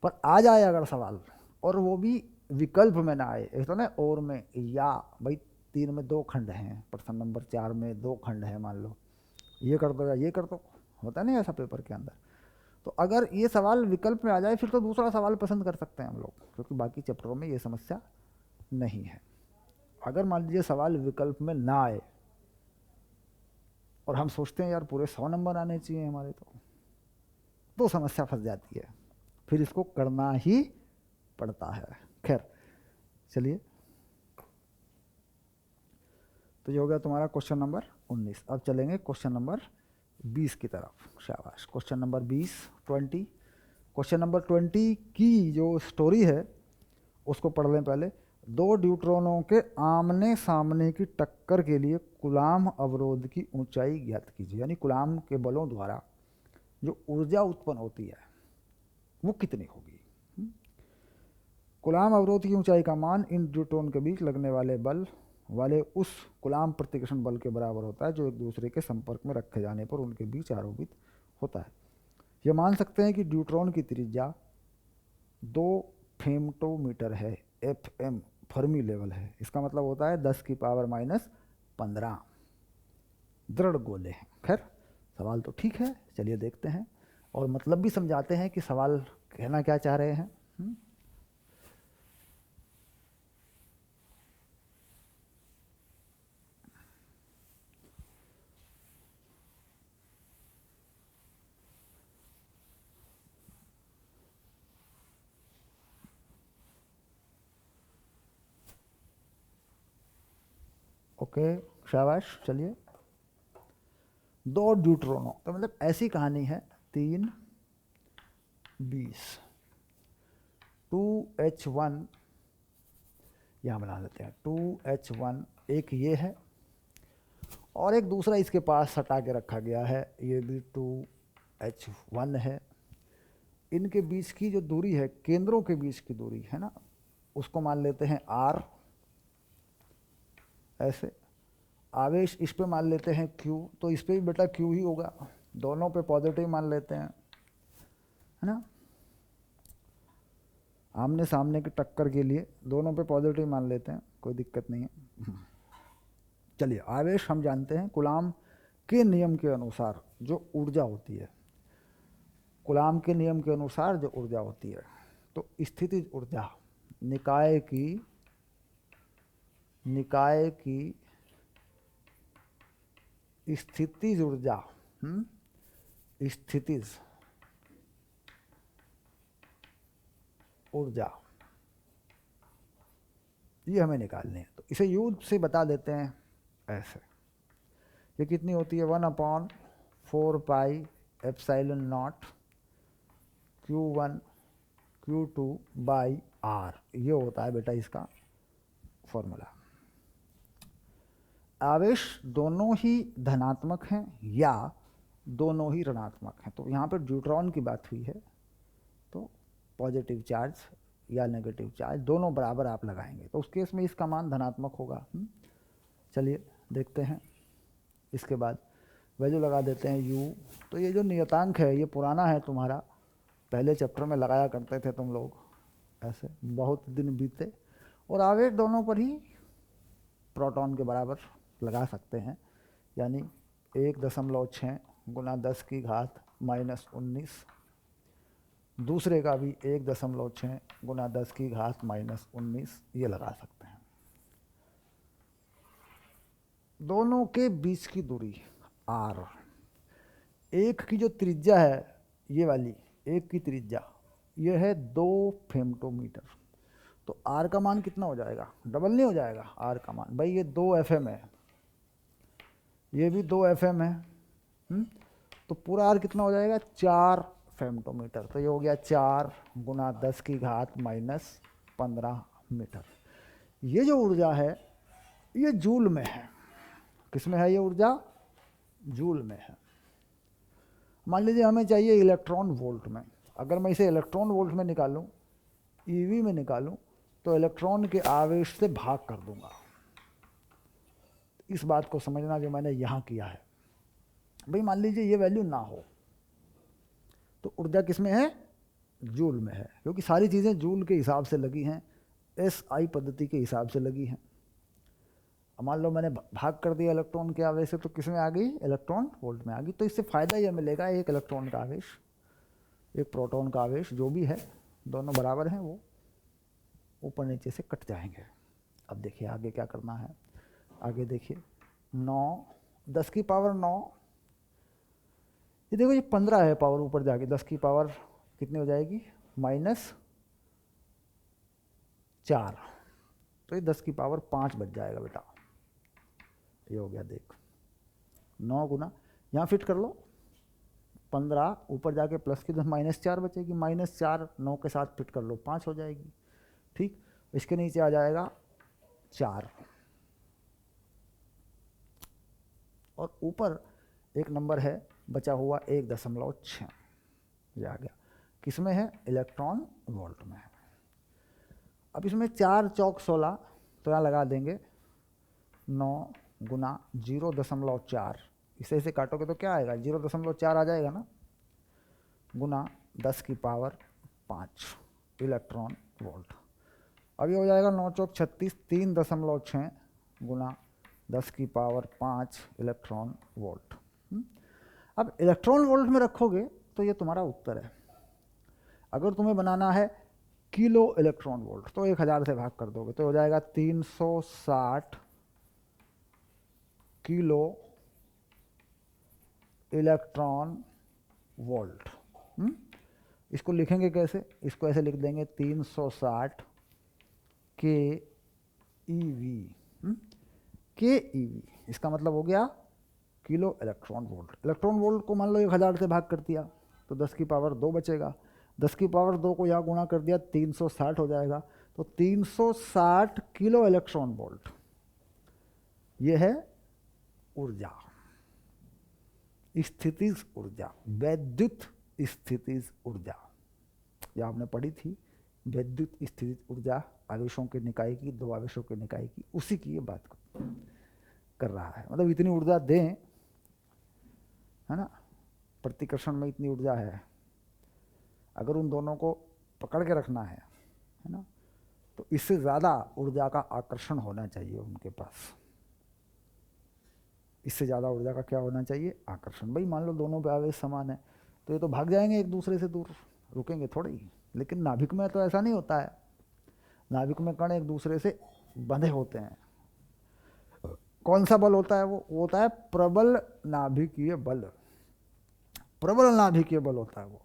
पर आ जाए अगर सवाल, और वो भी विकल्प में ना आए, एक तो ना और में, या भाई 3 में 2 खंड हैं, प्रश्न नंबर 4 में 2 खंड हैं, मान लो ये कर दो या ये कर दो, होता नहीं ऐसा पेपर के अंदर। तो अगर ये सवाल विकल्प में आ जाए फिर तो दूसरा सवाल पसंद कर सकते हैं हम लोग, क्योंकि बाकी चैप्टरों में ये समस्या नहीं है। अगर मान लीजिए सवाल विकल्प में ना आए और हम सोचते हैं यार पूरे 100 नंबर आने चाहिए हमारे, तो समस्या फंस जाती है, फिर इसको करना ही पड़ता है। खैर चलिए, तो ये हो गया तुम्हारा क्वेश्चन नंबर 19। अब चलेंगे क्वेश्चन नंबर 20 की तरफ। शाबाश, क्वेश्चन नंबर 20 20। क्वेश्चन नंबर 20 की जो स्टोरी है उसको पढ़ लें पहले। 2 ड्यूट्रॉनों के आमने सामने की टक्कर के लिए कूलाम अवरोध की ऊंचाई ज्ञात कीजिए, यानी कूलाम के बलों द्वारा जो ऊर्जा उत्पन्न होती है वो कितनी होगी। कूलाम अवरोध की ऊंचाई का मान इन ड्यूट्रॉन के बीच लगने वाले बल वाले उस कूलाम प्रतिकर्षण बल के बराबर होता है जो एक दूसरे के संपर्क में रखे जाने पर उनके बीच आरोपित होता है। यह मान सकते हैं कि ड्यूट्रॉन की त्रिज्या 2 फेम्टोमीटर है, FM फर्मी लेवल है, इसका मतलब होता है 10⁻⁻15 दृढ़ गोले हैं। खैर सवाल तो ठीक है, चलिए देखते हैं और मतलब भी समझाते हैं कि सवाल कहना क्या चाह रहे हैं। ओके शाबाश, चलिए। 2 ड्यूट्रॉनों, तो मतलब ऐसी कहानी है, 3 20 2H1 यहाँ बना लेते हैं, 2H1 एक ये है और एक दूसरा इसके पास सटा के रखा गया है, ये भी 2H1 है। इनके बीच की जो दूरी है, केंद्रों के बीच की दूरी है ना, उसको मान लेते हैं R, ऐसे। आवेश इस पे मान लेते हैं Q, तो इस पे भी बेटा Q ही होगा, दोनों पे पॉजिटिव मान लेते हैं, है ना। आमने सामने की टक्कर के लिए दोनों पे पॉजिटिव मान लेते हैं, कोई दिक्कत नहीं है। चलिए, आवेश हम जानते हैं कूलाम के नियम के अनुसार जो ऊर्जा होती है, कूलाम के नियम के अनुसार जो ऊर्जा होती है, तो स्थितिज ऊर्जा, निकाय की स्थितिज ऊर्जा, स्थितिज ऊर्जा, ये हमें निकालनी है। तो इसे यूज से बता देते हैं ऐसे, ये कितनी होती है, 1/4πε0 Q1 Q2/R, ये होता है बेटा इसका फॉर्मूला। आवेश दोनों ही धनात्मक हैं या दोनों ही ऋणात्मक हैं, तो यहाँ पर ड्यूट्रॉन की बात हुई है, तो पॉजिटिव चार्ज या नेगेटिव चार्ज दोनों बराबर आप लगाएंगे, तो उस केस में इसका मान धनात्मक होगा। चलिए देखते हैं। इसके बाद वैल्यू लगा देते हैं u। तो ये जो नियतांक है ये पुराना है तुम्हारा, पहले चैप्टर में लगाया करते थे तुम लोग, ऐसे बहुत दिन बीते। और आवेश दोनों पर ही प्रोटॉन के बराबर लगा सकते हैं, यानी 1.6 गुना 10 की घात -19, दूसरे का भी 1.6 गुना 10 की घात -19 ये लगा सकते हैं। दोनों के बीच की दूरी r, एक की जो त्रिज्या है ये वाली, एक की त्रिज्या ये है 2 फेमटोमीटर, तो r का मान कितना हो जाएगा, डबल नहीं हो जाएगा r का मान, भाई ये 2 FM है, ये भी 2 FM है, तो पूरा r कितना हो जाएगा 4 फेमटोमीटर। तो ये हो गया 4 गुना 10 की घात -15 मीटर। ये जो ऊर्जा है ये जूल में है। किस में है ये ऊर्जा, जूल में है। मान लीजिए हमें चाहिए इलेक्ट्रॉन वोल्ट में, अगर मैं इसे इलेक्ट्रॉन वोल्ट में निकालूं, ईवी में निकालूं, तो इलेक्ट्रॉन के आवेश से भाग कर दूंगा। इस बात को समझना जो मैंने यहाँ किया है। भाई मान लीजिए ये वैल्यू ना हो तो ऊर्जा किस में है, जूल में है, क्योंकि सारी चीज़ें जूल के हिसाब से लगी हैं, SI पद्धति के हिसाब से लगी हैं। मान लो मैंने भाग कर दिया इलेक्ट्रॉन के आवेश से, तो किस में आ गई, इलेक्ट्रॉन वोल्ट में आ गई। तो इससे फ़ायदा यह मिलेगा, एक इलेक्ट्रॉन का आवेश एक प्रोटॉन का आवेश जो भी है दोनों बराबर हैं, वो ऊपर नीचे से कट जाएंगे। अब देखिए आगे क्या करना है। आगे देखिए 9 10 की पावर 9, ये देखो ये 15 है पावर ऊपर जाके, 10 की पावर कितनी हो जाएगी -4, तो ये 10 की पावर 5 बच जाएगा बेटा। ये हो गया, देख 9 गुना यहाँ फिट कर लो, 15 ऊपर जाके प्लस की -4 बचेगी, -4 9 के साथ फिट कर लो 5 हो जाएगी। ठीक, इसके नीचे आ जाएगा 4 और ऊपर एक नंबर है बचा हुआ 1.6, ये आ गया। किस में है, इलेक्ट्रॉन वोल्ट में है। अब इसमें 4 चौक 16, तो यहाँ लगा देंगे 9 गुना 0.4, इसे काटोगे तो क्या आएगा 0.4 आ जाएगा ना, गुना 10 की पावर 5 इलेक्ट्रॉन वोल्ट। अब ये हो जाएगा 9 चौक 36, 3.6 गुना 10 की पावर 5 इलेक्ट्रॉन वोल्ट। अब इलेक्ट्रॉन वोल्ट में रखोगे तो ये तुम्हारा उत्तर है। अगर तुम्हें बनाना है किलो इलेक्ट्रॉन वोल्ट तो 1000 से भाग कर दोगे तो हो जाएगा 360 किलो इलेक्ट्रॉन वोल्ट। इसको लिखेंगे कैसे, इसको ऐसे लिख देंगे 360 के ईवी, के ईवी, इसका मतलब हो गया kilo electron volt. Electron volt को मान लो 1000 से भाग कर दिया तो 10 की पावर 2 बचेगा, 10 की पावर 2 को यहाँ गुणा कर दिया 360 हो जाएगा, तो 360 किलो इलेक्ट्रॉन वोल्ट ये है ऊर्जा, स्थितिज ऊर्जा, वैद्युत स्थितिज ऊर्जा। यह आपने पढ़ी थी, वैद्युत स्थितिज ऊर्जा आवेशों के निकाय की, 2 आवेशों के निकाय की, उसी की ये बात कर रहा है। मतलब इतनी ऊर्जा दें, है ना, प्रतिकर्षण में इतनी ऊर्जा है, अगर उन दोनों को पकड़ के रखना है ना, तो इससे ज़्यादा ऊर्जा का आकर्षण होना चाहिए उनके पास। इससे ज़्यादा ऊर्जा का क्या होना चाहिए, आकर्षण। भाई मान लो दोनों पे आवेश समान है तो ये तो भाग जाएंगे एक दूसरे से दूर, रुकेंगे थोड़ी ही। लेकिन नाभिक में तो ऐसा नहीं होता है, नाभिक में कण एक दूसरे से बंधे होते हैं। कौन सा बल होता है वो होता है प्रबल नाभिकीय बल, प्रबल नाभिकीय बल होता है वो,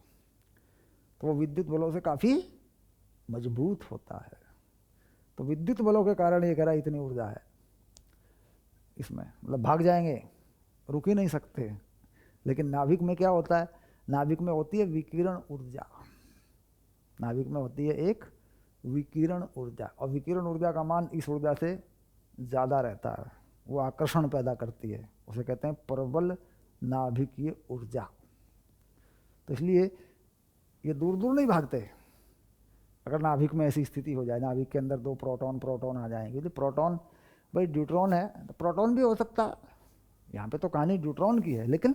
तो वो विद्युत बलों से काफ़ी मजबूत होता है। तो विद्युत बलों के कारण ये कह रहा है इतनी ऊर्जा है इसमें, मतलब भाग जाएंगे, रुक ही नहीं सकते। लेकिन नाभिक में क्या होता है, नाभिक में होती है विकिरण ऊर्जा, नाभिक में होती है एक विकिरण ऊर्जा, और विकिरण ऊर्जा का मान इस ऊर्जा से ज़्यादा रहता है, वो आकर्षण पैदा करती है, उसे कहते हैं प्रबल नाभिकीय ऊर्जा। तो इसलिए ये दूर दूर नहीं भागते, अगर नाभिक में ऐसी स्थिति हो जाए, नाभिक के अंदर 2 प्रोटॉन प्रोटॉन आ जाएंगे, तो प्रोटॉन भाई ड्यूट्रॉन है तो प्रोटॉन भी हो सकता है, यहाँ पे तो कहानी ड्यूट्रॉन की है, लेकिन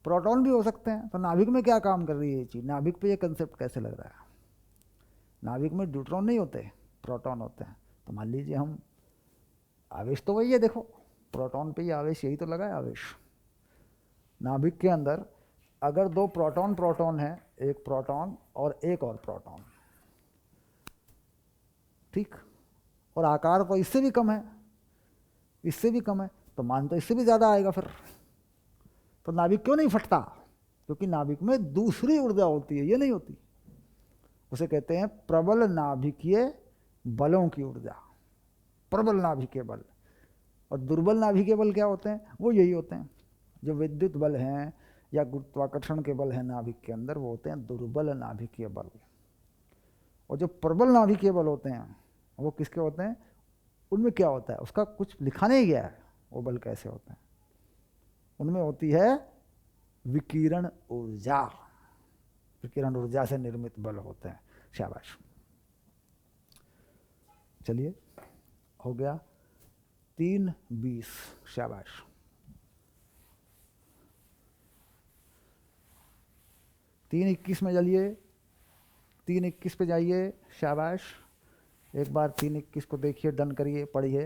प्रोटॉन भी हो सकते हैं। तो नाभिक में क्या काम कर रही है ये चीज़, नाभिक पे ये कंसेप्ट कैसे लग रहा है? नाभिक में ड्यूट्रॉन नहीं होते, प्रोटॉन होते हैं। तो मान लीजिए हम, आवेश तो वही है, देखो प्रोटॉन पे ही आवेश, यही तो लगा है आवेश। नाभिक के अंदर अगर 2 प्रोटॉन प्रोटॉन है, एक प्रोटॉन और एक और प्रोटॉन, ठीक, और आकार तो इससे भी कम है, इससे भी कम है, तो मान तो इससे भी ज़्यादा आएगा फिर। तो नाभिक क्यों नहीं फटता? क्योंकि नाभिक में दूसरी ऊर्जा होती है, ये नहीं होती। उसे कहते हैं प्रबल नाभिकीय बलों की ऊर्जा, प्रबल नाभिकीय बल। और दुर्बल नाभिकीय बल क्या होते हैं? वो यही होते हैं जो विद्युत बल हैं या गुरुत्वाकर्षण के बल हैं नाभिक के अंदर, वो होते हैं दुर्बल नाभिकीय बल। और जो प्रबल नाभिकीय बल होते हैं वो किसके होते हैं? उनमें क्या होता है उसका कुछ लिखा नहीं गया है, वो बल कैसे होते हैं। उनमें होती है विकिरण ऊर्जा, विकिरण ऊर्जा से निर्मित बल होते हैं। शाबाश, चलिए हो गया 3:20, शाबाश। 3:21 में चलिए, 3:21 पे जाइए, शाबाश। एक बार 3:21 को देखिए, डन करिए, पढ़िए।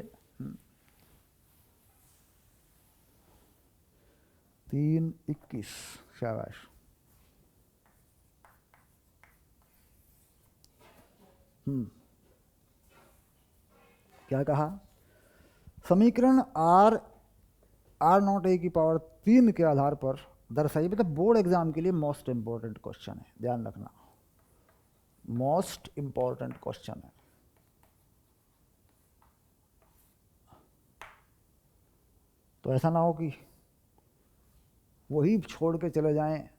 3:21, शाबाश। क्या कहा? समीकरण r0a⁴ के आधार पर दर्शाइए। मतलब बोर्ड एग्जाम के लिए मोस्ट इंपॉर्टेंट क्वेश्चन है, ध्यान रखना, मोस्ट इंपॉर्टेंट क्वेश्चन है। तो ऐसा ना हो कि वही छोड़ के चले जाएं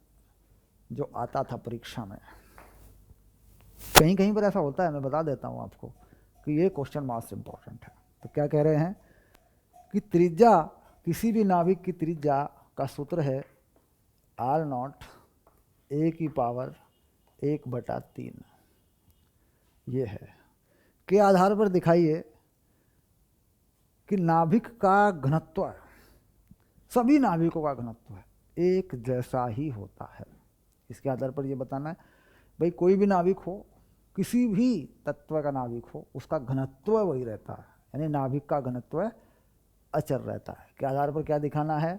जो आता था परीक्षा में। कहीं कहीं पर ऐसा होता है, मैं बता देता हूँ आपको कि ये क्वेश्चन मोस्ट इंपॉर्टेंट है। तो क्या कह रहे हैं कि त्रिज्या, किसी भी नाभिक की त्रिज्या का सूत्र है r0 a⁴ ये है। के आधार पर दिखाइए कि नाभिक का घनत्व, सभी नाभिकों का घनत्व है एक जैसा ही होता है। इसके आधार पर ये बताना है भाई, कोई भी नाभिक हो, किसी भी तत्व का नाभिक हो, उसका घनत्व वही रहता है, यानी नाभिक का घनत्व अचर रहता है। के आधार पर क्या दिखाना है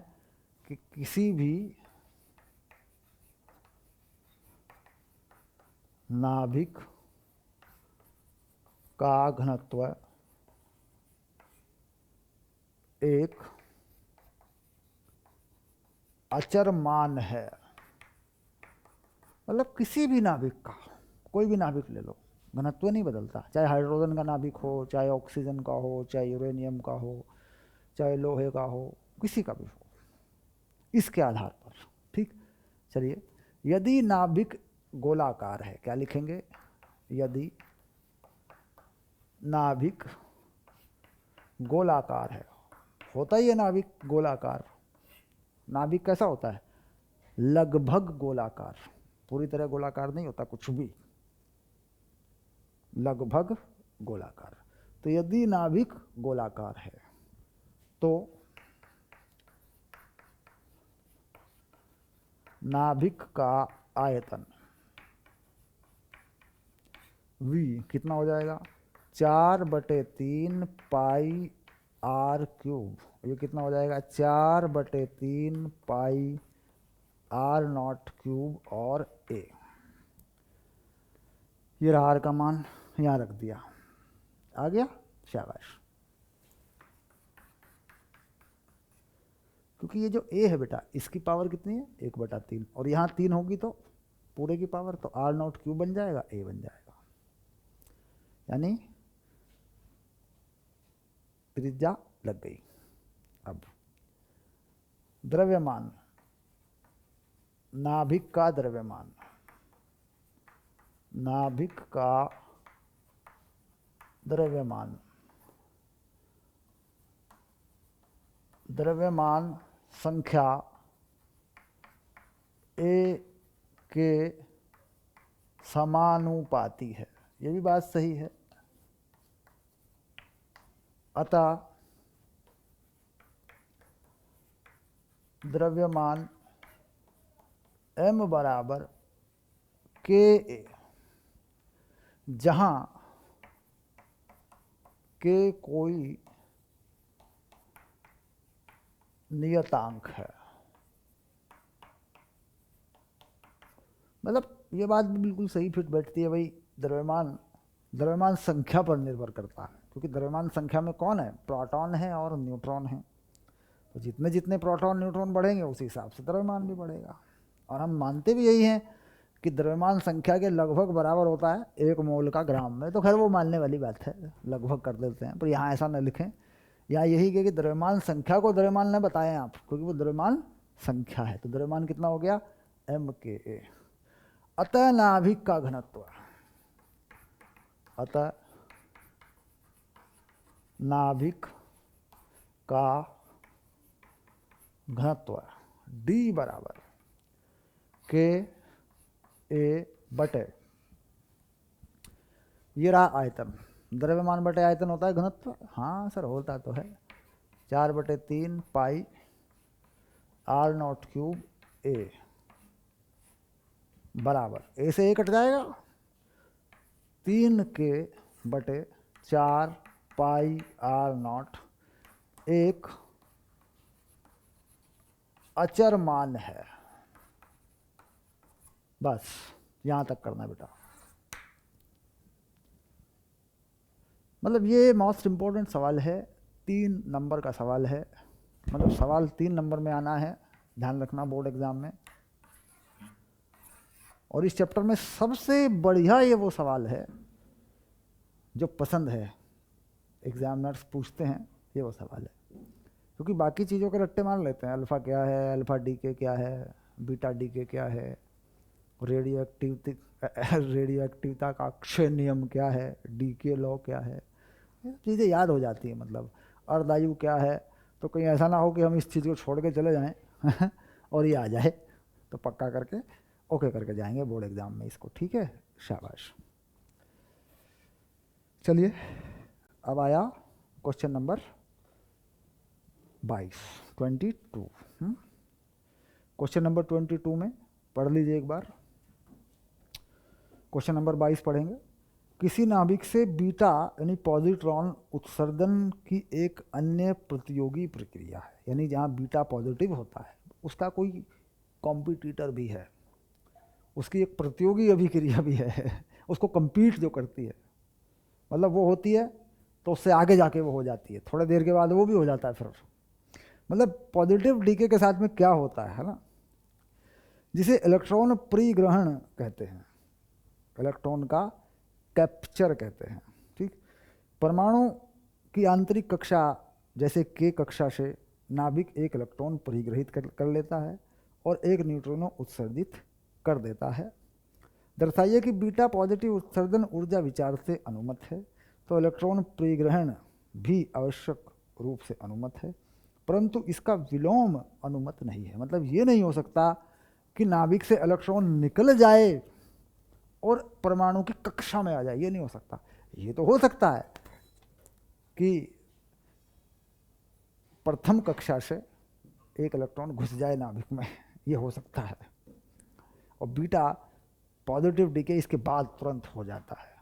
कि किसी भी नाभिक का घनत्व एक अचर मान है। मतलब किसी भी नाभिक का, कोई भी नाभिक ले लो, घनत्व नहीं बदलता, चाहे हाइड्रोजन का नाभिक हो, चाहे ऑक्सीजन का हो, चाहे यूरेनियम का हो, चाहे लोहे का हो, किसी का भी हो, इसके आधार पर। ठीक, चलिए, यदि नाभिक गोलाकार है, क्या लिखेंगे? यदि नाभिक गोलाकार है, होता ही है नाभिक गोलाकार। नाभिक कैसा होता है? लगभग गोलाकार, पूरी तरह गोलाकार नहीं होता कुछ भी, लगभग गोलाकार। तो यदि नाभिक गोलाकार है तो नाभिक का आयतन v कितना हो जाएगा? 4/3 पाई r³। ये कितना हो जाएगा? 4/3 पाई r0³ और a। ये रहा r का मान, यहाँ रख दिया, आ गया, शाबाश। क्योंकि ये जो a है बेटा, इसकी पावर कितनी है? 1/3, और यहाँ 3 होगी तो पूरे की पावर, तो r0³ बन जाएगा, a बन जाएगा। यानी त्रिज्या लग गई। अब द्रव्यमान, नाभिक का द्रव्यमान, नाभिक का द्रव्यमान, द्रव्यमान संख्या a के समानुपाती है। ये भी बात सही है। अतः द्रव्यमान m बराबर के ए, जहां के कोई नियतांक है। मतलब ये बात भी बिल्कुल सही फिट बैठती है भाई। द्रव्यमान संख्या पर निर्भर करता है, क्योंकि द्रव्यमान संख्या में कौन है, प्रोटॉन है और न्यूट्रॉन है। तो जितने जितने प्रोटॉन न्यूट्रॉन बढ़ेंगे उसी हिसाब से द्रव्यमान भी बढ़ेगा। और हम मानते भी यही हैं कि द्रव्यमान संख्या के लगभग बराबर होता है 1 मोल का ग्राम में। तो खैर वो मानने वाली बात है, लगभग कर देते हैं, पर यहाँ ऐसा न लिखें। यहाँ यही कि द्रव्यमान संख्या को द्रव्यमान न बताएं आप, क्योंकि वो द्रव्यमान संख्या है। तो द्रव्यमान कितना हो गया, m के ए। अतः नाभिक का घनत्व, अतः नाभिक का घनत्व d बराबर के ए बटे, ये रहा आयतन। द्रव्यमान बटे आयतन होता है घनत्व। हाँ सर होता तो है, 4/3 पाई r0³ ए बराबर, ए से ए कट जाएगा, 3 के बटे 4 पाई r0, एक अचर मान है। बस यहां तक करना बेटा। मतलब ये मोस्ट इम्पोर्टेंट सवाल है, 3 नंबर का सवाल है। मतलब सवाल 3 नंबर में आना है, ध्यान रखना बोर्ड एग्जाम में। और इस चैप्टर में सबसे बढ़िया ये वो सवाल है जो पसंद है, एग्जामिनर्स पूछते हैं, ये वो सवाल है। क्योंकि बाकी चीज़ों के रट्टे मार लेते हैं, अल्फ़ा क्या है, अल्फ़ा डी के क्या है, बीटा डी के क्या है, रेडियोएक्टिविता का अक्षय नियम क्या है, डी के लॉ क्या है, चीज़ें याद हो जाती हैं। मतलब अर्धायु क्या है, तो कहीं ऐसा ना हो कि हम इस चीज़ को छोड़ के चले जाएं और ये आ जाए। तो पक्का करके ओके करके जाएंगे बोर्ड एग्ज़ाम में इसको, ठीक है, शाबाश। चलिए अब आया क्वेश्चन नंबर 22। क्वेश्चन नंबर 22 में पढ़ लीजिए एक बार। क्वेश्चन नंबर 22 पढ़ेंगे। किसी नाभिक से बीटा यानी पॉजिट्रॉन उत्सर्जन की एक अन्य प्रतियोगी प्रक्रिया है, यानी जहाँ बीटा पॉजिटिव होता है उसका कोई कॉम्पिटिटर भी है, उसकी एक प्रतियोगी अभिक्रिया भी है, उसको कंपीट जो करती है, मतलब वो होती है तो उससे आगे जाके वो हो जाती है, थोड़ी देर के बाद वो भी हो जाता है फिर। मतलब पॉजिटिव डीके के साथ में क्या होता है ना, जिसे इलेक्ट्रॉन परिग्रहण कहते हैं, इलेक्ट्रॉन का कैप्चर कहते हैं, ठीक। परमाणु की आंतरिक कक्षा जैसे के कक्षा से नाभिक एक इलेक्ट्रॉन परिग्रहित कर लेता है और एक न्यूट्रॉन उत्सर्जित कर देता है। दर्शाइए कि बीटा पॉजिटिव उत्सर्जन ऊर्जा विचार से अनुमत है, तो इलेक्ट्रॉन परिग्रहण भी आवश्यक रूप से अनुमत है, परंतु इसका विलोम अनुमत नहीं है। मतलब ये नहीं हो सकता कि नाभिक से इलेक्ट्रॉन निकल जाए और परमाणु की कक्षा में आ जाए, ये नहीं हो सकता। ये तो हो सकता है कि प्रथम कक्षा से एक इलेक्ट्रॉन घुस जाए नाभिक में, ये हो सकता है, और बीटा पॉजिटिव डीके इसके बाद तुरंत हो जाता है,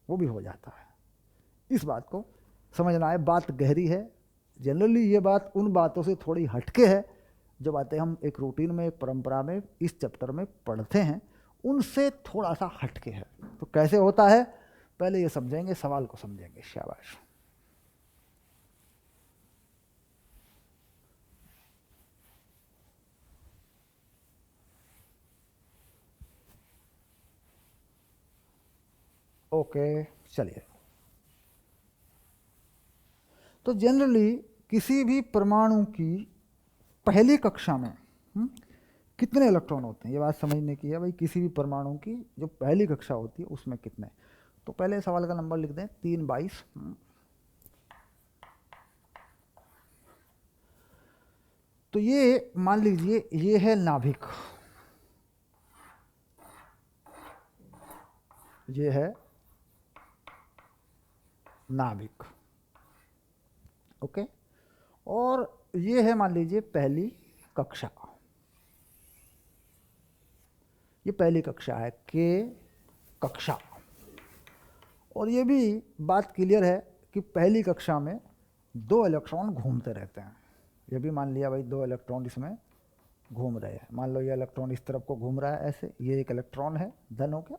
वो भी हो जाता है। इस बात को समझना है, बात गहरी है। जनरली ये बात उन बातों से थोड़ी हटके है जो बातें हम एक रूटीन में, एक परंपरा में, इस चैप्टर में पढ़ते हैं, उनसे थोड़ा सा हटके है। तो कैसे होता है पहले ये समझेंगे, सवाल को समझेंगे। शाबाश। ओके चलिए। तो जनरली किसी भी परमाणु की पहली कक्षा में कितने इलेक्ट्रॉन होते हैं, ये बात समझने की है भाई। किसी भी परमाणु की जो पहली कक्षा होती है उसमें कितने, तो पहले सवाल का नंबर लिख दें 3/22। तो ये मान लीजिए ये है नाभिक, ये है नाभिक। ओके, और ये है मान लीजिए पहली कक्षा, ये पहली कक्षा है के कक्षा। और ये भी बात क्लियर है कि पहली कक्षा में 2 इलेक्ट्रॉन घूमते रहते हैं। ये भी मान लिया भाई 2 इलेक्ट्रॉन इसमें घूम रहे हैं। मान लो ये इलेक्ट्रॉन इस तरफ को घूम रहा है ऐसे, ये एक इलेक्ट्रॉन है धन हो गया,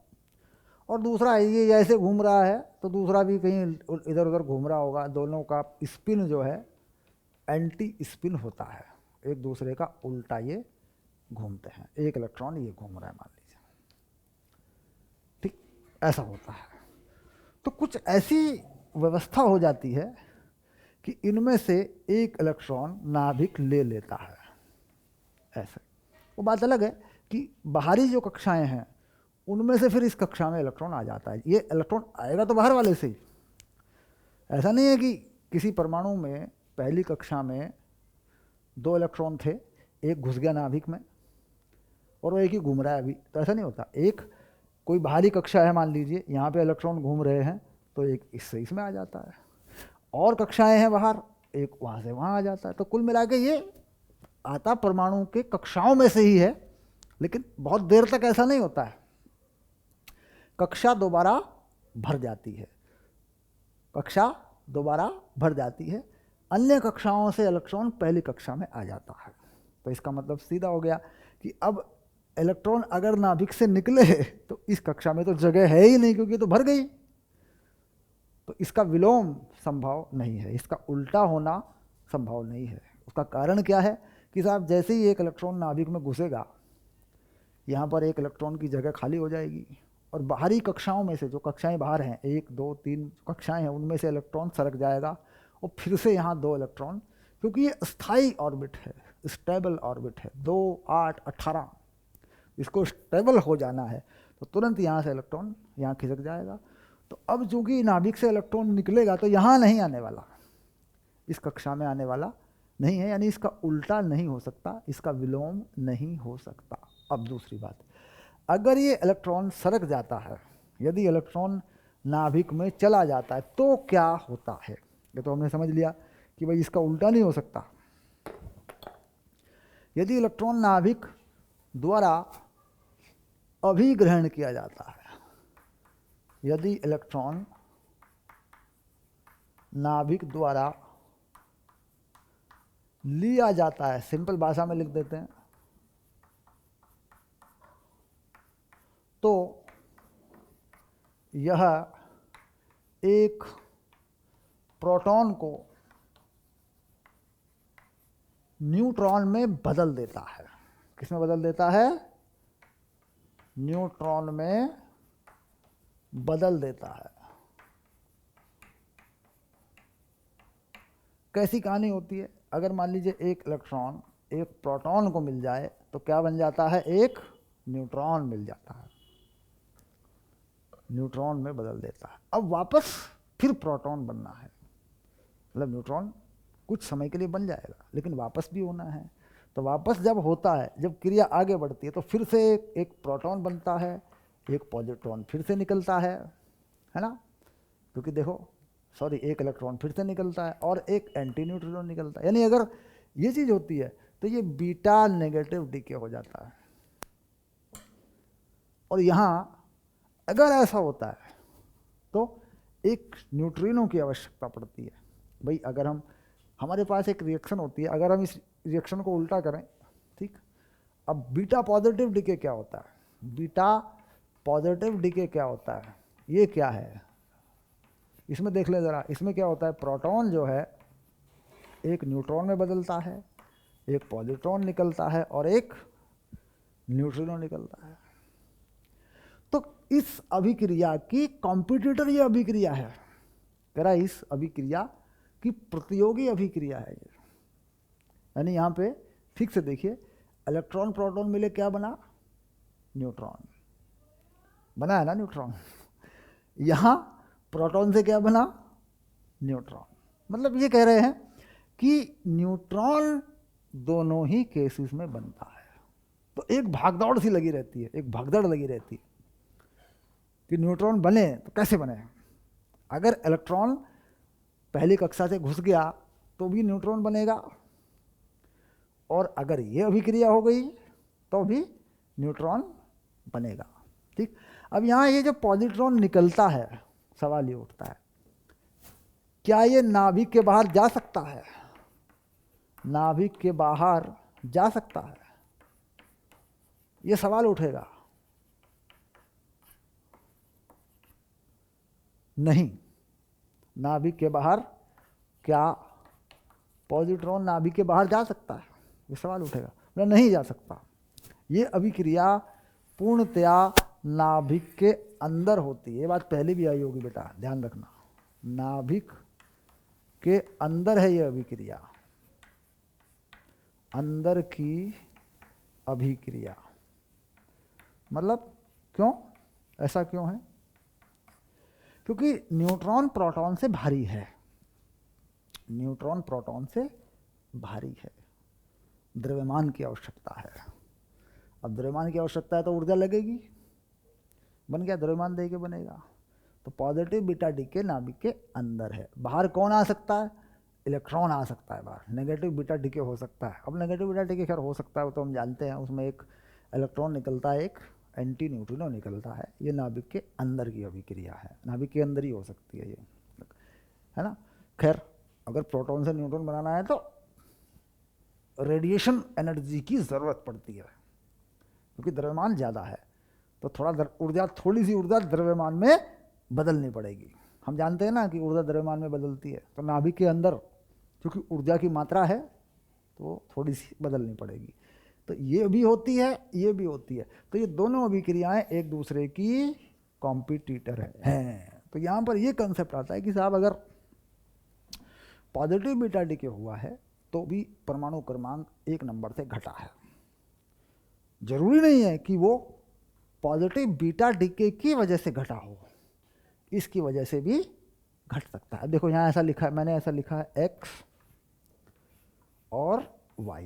और दूसरा ये ऐसे घूम रहा है तो दूसरा भी कहीं इधर उधर घूम रहा होगा। दोनों का स्पिन जो है एंटी स्पिन होता है, एक दूसरे का उल्टा ये घूमते हैं। एक इलेक्ट्रॉन ये घूम रहा है मान लीजिए, ठीक, ऐसा होता है। तो कुछ ऐसी व्यवस्था हो जाती है कि इनमें से एक इलेक्ट्रॉन नाभिक ले लेता है ऐसे। वो बात अलग है कि बाहरी जो कक्षाएं हैं उनमें से फिर इस कक्षा में इलेक्ट्रॉन आ जाता है। ये इलेक्ट्रॉन आएगा तो बाहर वाले से ही, ऐसा नहीं है कि किसी परमाणु में पहली कक्षा में 2 इलेक्ट्रॉन थे, एक घुस गया नाभिक में और वो एक ही घूम रहा है अभी, तो ऐसा नहीं होता। एक कोई बाहरी कक्षा है, मान लीजिए यहाँ पे इलेक्ट्रॉन घूम रहे हैं तो एक इससे इसमें आ जाता है, और कक्षाएं हैं बाहर, एक वहाँ से वहाँ आ जाता है। तो कुल मिला के ये आता परमाणु के कक्षाओं में से ही है, लेकिन बहुत देर तक ऐसा नहीं होता है। कक्षा दोबारा भर जाती है, कक्षा दोबारा भर जाती है, अन्य कक्षाओं से इलेक्ट्रॉन पहली कक्षा में आ जाता है। तो इसका मतलब सीधा हो गया कि अब इलेक्ट्रॉन अगर नाभिक से निकले तो इस कक्षा में तो जगह है ही नहीं, क्योंकि तो भर गई। तो इसका विलोम संभव नहीं है, इसका उल्टा होना संभव नहीं है। उसका कारण क्या है कि साहब जैसे ही एक इलेक्ट्रॉन नाभिक में घुसेगा, यहाँ पर एक इलेक्ट्रॉन की जगह खाली हो जाएगी, और बाहरी कक्षाओं में से, जो कक्षाएं बाहर हैं 1 2 3 कक्षाएं हैं, उनमें से इलेक्ट्रॉन सरक जाएगा और फिर से यहाँ 2 इलेक्ट्रॉन, क्योंकि ये स्थायी ऑर्बिट है, स्टेबल ऑर्बिट है, 2 8 18, इसको स्टेबल हो जाना है तो तुरंत यहाँ से इलेक्ट्रॉन यहाँ खिसक जाएगा। तो अब चूंकि नाभिक से इलेक्ट्रॉन निकलेगा तो यहाँ नहीं आने वाला, इस कक्षा में आने वाला नहीं है, यानी इसका उल्टा नहीं हो सकता, इसका विलोम नहीं हो सकता। अब दूसरी बात, अगर ये इलेक्ट्रॉन सरक जाता है, यदि इलेक्ट्रॉन नाभिक में चला जाता है तो क्या होता है? ये तो हमने समझ लिया कि भाई इसका उल्टा नहीं हो सकता। यदि इलेक्ट्रॉन नाभिक द्वारा अभिग्रहण किया जाता है, यदि इलेक्ट्रॉन नाभिक द्वारा लिया जाता है, सिंपल भाषा में लिख देते हैं, तो यह एक प्रोटॉन को न्यूट्रॉन में बदल देता है। किसमें बदल देता है? न्यूट्रॉन में बदल देता है। कैसी कहानी होती है? अगर मान लीजिए एक इलेक्ट्रॉन एक प्रोटॉन को मिल जाए तो क्या बन जाता है? एक न्यूट्रॉन मिल जाता है, न्यूट्रॉन में बदल देता है। अब वापस फिर प्रोटॉन बनना है, मतलब न्यूट्रॉन कुछ समय के लिए बन जाएगा लेकिन वापस भी होना है। तो वापस जब होता है, जब क्रिया आगे बढ़ती है, तो फिर से एक प्रोटॉन बनता है, एक पॉजिट्रॉन फिर से निकलता है ना? क्योंकि देखो सॉरी, एक इलेक्ट्रॉन फिर से निकलता है और एक एंटी न्यूट्रॉन निकलता है। यानी अगर ये चीज़ होती है तो ये बीटा नेगेटिव डीके हो जाता है। और यहाँ अगर ऐसा होता है तो एक न्यूट्रिनो की आवश्यकता पड़ती है। भाई अगर हमारे पास एक रिएक्शन होती है, अगर हम इस रिएक्शन को उल्टा करें, ठीक, अब बीटा पॉजिटिव डीके क्या होता है? बीटा पॉजिटिव डीके क्या होता है? ये क्या है? इसमें देख ले ज़रा, इसमें क्या होता है? प्रोटॉन जो है एक न्यूट्रॉन में बदलता है, एक पॉजिट्रॉन निकलता है और एक न्यूट्रिनो निकलता है। तो इस अभिक्रिया की कॉम्पिटिटर ये अभिक्रिया है, कह रहा इस अभिक्रिया की प्रतियोगी अभिक्रिया है ये। यानी यहाँ पे ठीक से देखिए, इलेक्ट्रॉन प्रोटॉन मिले क्या बना? न्यूट्रॉन बना है ना, न्यूट्रॉन। यहाँ प्रोटॉन से क्या बना? न्यूट्रॉन। मतलब ये कह रहे हैं कि न्यूट्रॉन दोनों ही केसेस में बनता है। तो एक भागदौड़ सी लगी रहती है, एक भागदौड़ लगी रहती है कि न्यूट्रॉन बने तो कैसे बने। अगर इलेक्ट्रॉन पहली कक्षा से घुस गया तो भी न्यूट्रॉन बनेगा, और अगर ये अभिक्रिया हो गई तो भी न्यूट्रॉन बनेगा। ठीक, अब यहाँ ये जो पॉजिट्रॉन निकलता है, सवाल ये उठता है, क्या ये नाभिक के बाहर जा सकता है? नाभिक के बाहर जा सकता है, ये सवाल उठेगा। नहीं, नाभिक के बाहर क्या पॉजिट्रॉन नाभिक के बाहर जा सकता है? ये सवाल उठेगा, बोला नहीं जा सकता। ये अभिक्रिया पूर्णतया नाभिक के अंदर होती है। ये बात पहले भी आई होगी बेटा, ध्यान रखना, नाभिक के अंदर है ये अभिक्रिया, अंदर की अभिक्रिया। मतलब क्यों, ऐसा क्यों है? क्योंकि न्यूट्रॉन प्रोटॉन से भारी है, न्यूट्रॉन प्रोटॉन से भारी है, द्रव्यमान की आवश्यकता है। अब द्रव्यमान की आवश्यकता है तो ऊर्जा लगेगी, बन गया, द्रव्यमान दे के बनेगा। तो पॉजिटिव बीटा डीके नाभिक के अंदर है। बाहर कौन आ सकता है? इलेक्ट्रॉन आ सकता है बाहर, नेगेटिव बीटा डीके हो सकता है। अब नेगेटिव बीटा डीके खैर हो सकता है, वो तो हम जानते हैं, उसमें एक इलेक्ट्रॉन निकलता है, एक एंटी न्यूट्रिनो निकलता है। ये नाभिक के अंदर की अभिक्रिया है, नाभिक के अंदर ही हो सकती है ये, है ना। खैर अगर प्रोटॉन से न्यूट्रॉन बनाना है तो रेडिएशन एनर्जी की ज़रूरत पड़ती है, क्योंकि द्रव्यमान ज़्यादा है, तो थोड़ी सी ऊर्जा द्रव्यमान में बदलनी पड़ेगी। हम जानते हैं ना कि ऊर्जा द्रव्यमान में बदलती है, तो नाभिक के अंदर क्योंकि ऊर्जा की मात्रा है तो थोड़ी सी बदलनी पड़ेगी। तो ये भी होती है, ये भी होती है, तो ये दोनों अभिक्रियाएं एक दूसरे की कॉम्पिटिटर हैं। तो यहाँ पर ये कंसेप्ट आता है कि साहब अगर पॉजिटिव बीटा डीके हुआ है तो भी परमाणु क्रमांक 1 नंबर से घटा है। जरूरी नहीं है कि वो पॉजिटिव बीटा डीके की वजह से घटा हो, इसकी वजह से भी घट सकता है। देखो यहाँ ऐसा लिखा है, मैंने ऐसा लिखा है x और y,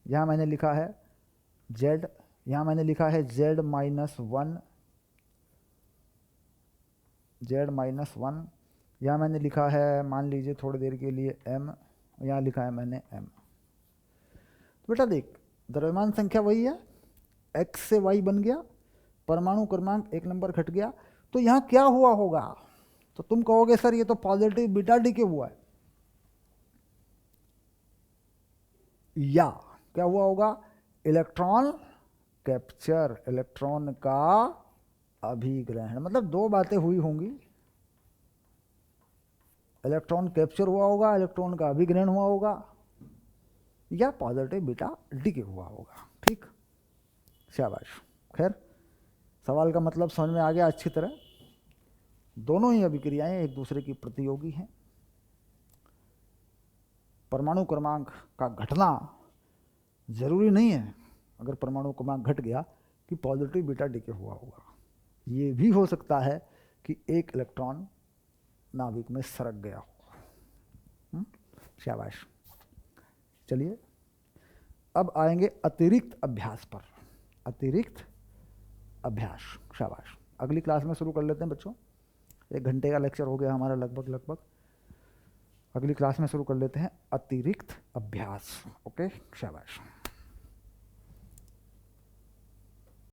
यहाँ मैंने लिखा है z, यहाँ मैंने लिखा है z माइनस वन, यहाँ मैंने लिखा है मान लीजिए थोड़ी देर के लिए m, यहाँ लिखा है मैंने m। तो बेटा देख, द्रव्यमान संख्या वही है, x से y बन गया, परमाणु क्रमांक 1 नंबर घट गया। तो यहाँ क्या हुआ होगा? तो तुम कहोगे सर ये तो पॉजिटिव बीटा डीके हुआ है, या क्या हुआ होगा? इलेक्ट्रॉन कैप्चर, इलेक्ट्रॉन का अभिग्रहण। मतलब दो बातें हुई होंगी, इलेक्ट्रॉन कैप्चर हुआ होगा, इलेक्ट्रॉन का अभिग्रहण हुआ होगा, या पॉजिटिव बीटा डीके हुआ होगा। ठीक, शाबाश। खैर सवाल का मतलब समझ में आ गया अच्छी तरह। दोनों ही अभिक्रियाएं एक दूसरे की प्रतियोगी हैं। परमाणु क्रमांक का घटना जरूरी नहीं है, अगर परमाणु क्रमांक घट गया, कि पॉजिटिव बीटा डीके हुआ होगा। ये भी हो सकता है कि एक इलेक्ट्रॉन नाभिक में सरक गया हो। शाबाश। चलिए अब आएंगे अतिरिक्त अभ्यास पर। अतिरिक्त अभ्यास, शाबाश। अगली क्लास में शुरू कर लेते हैं बच्चों, 1 घंटे का लेक्चर हो गया हमारा लगभग। अगली क्लास में शुरू कर लेते हैं अतिरिक्त अभ्यास। ओके, शाबाश।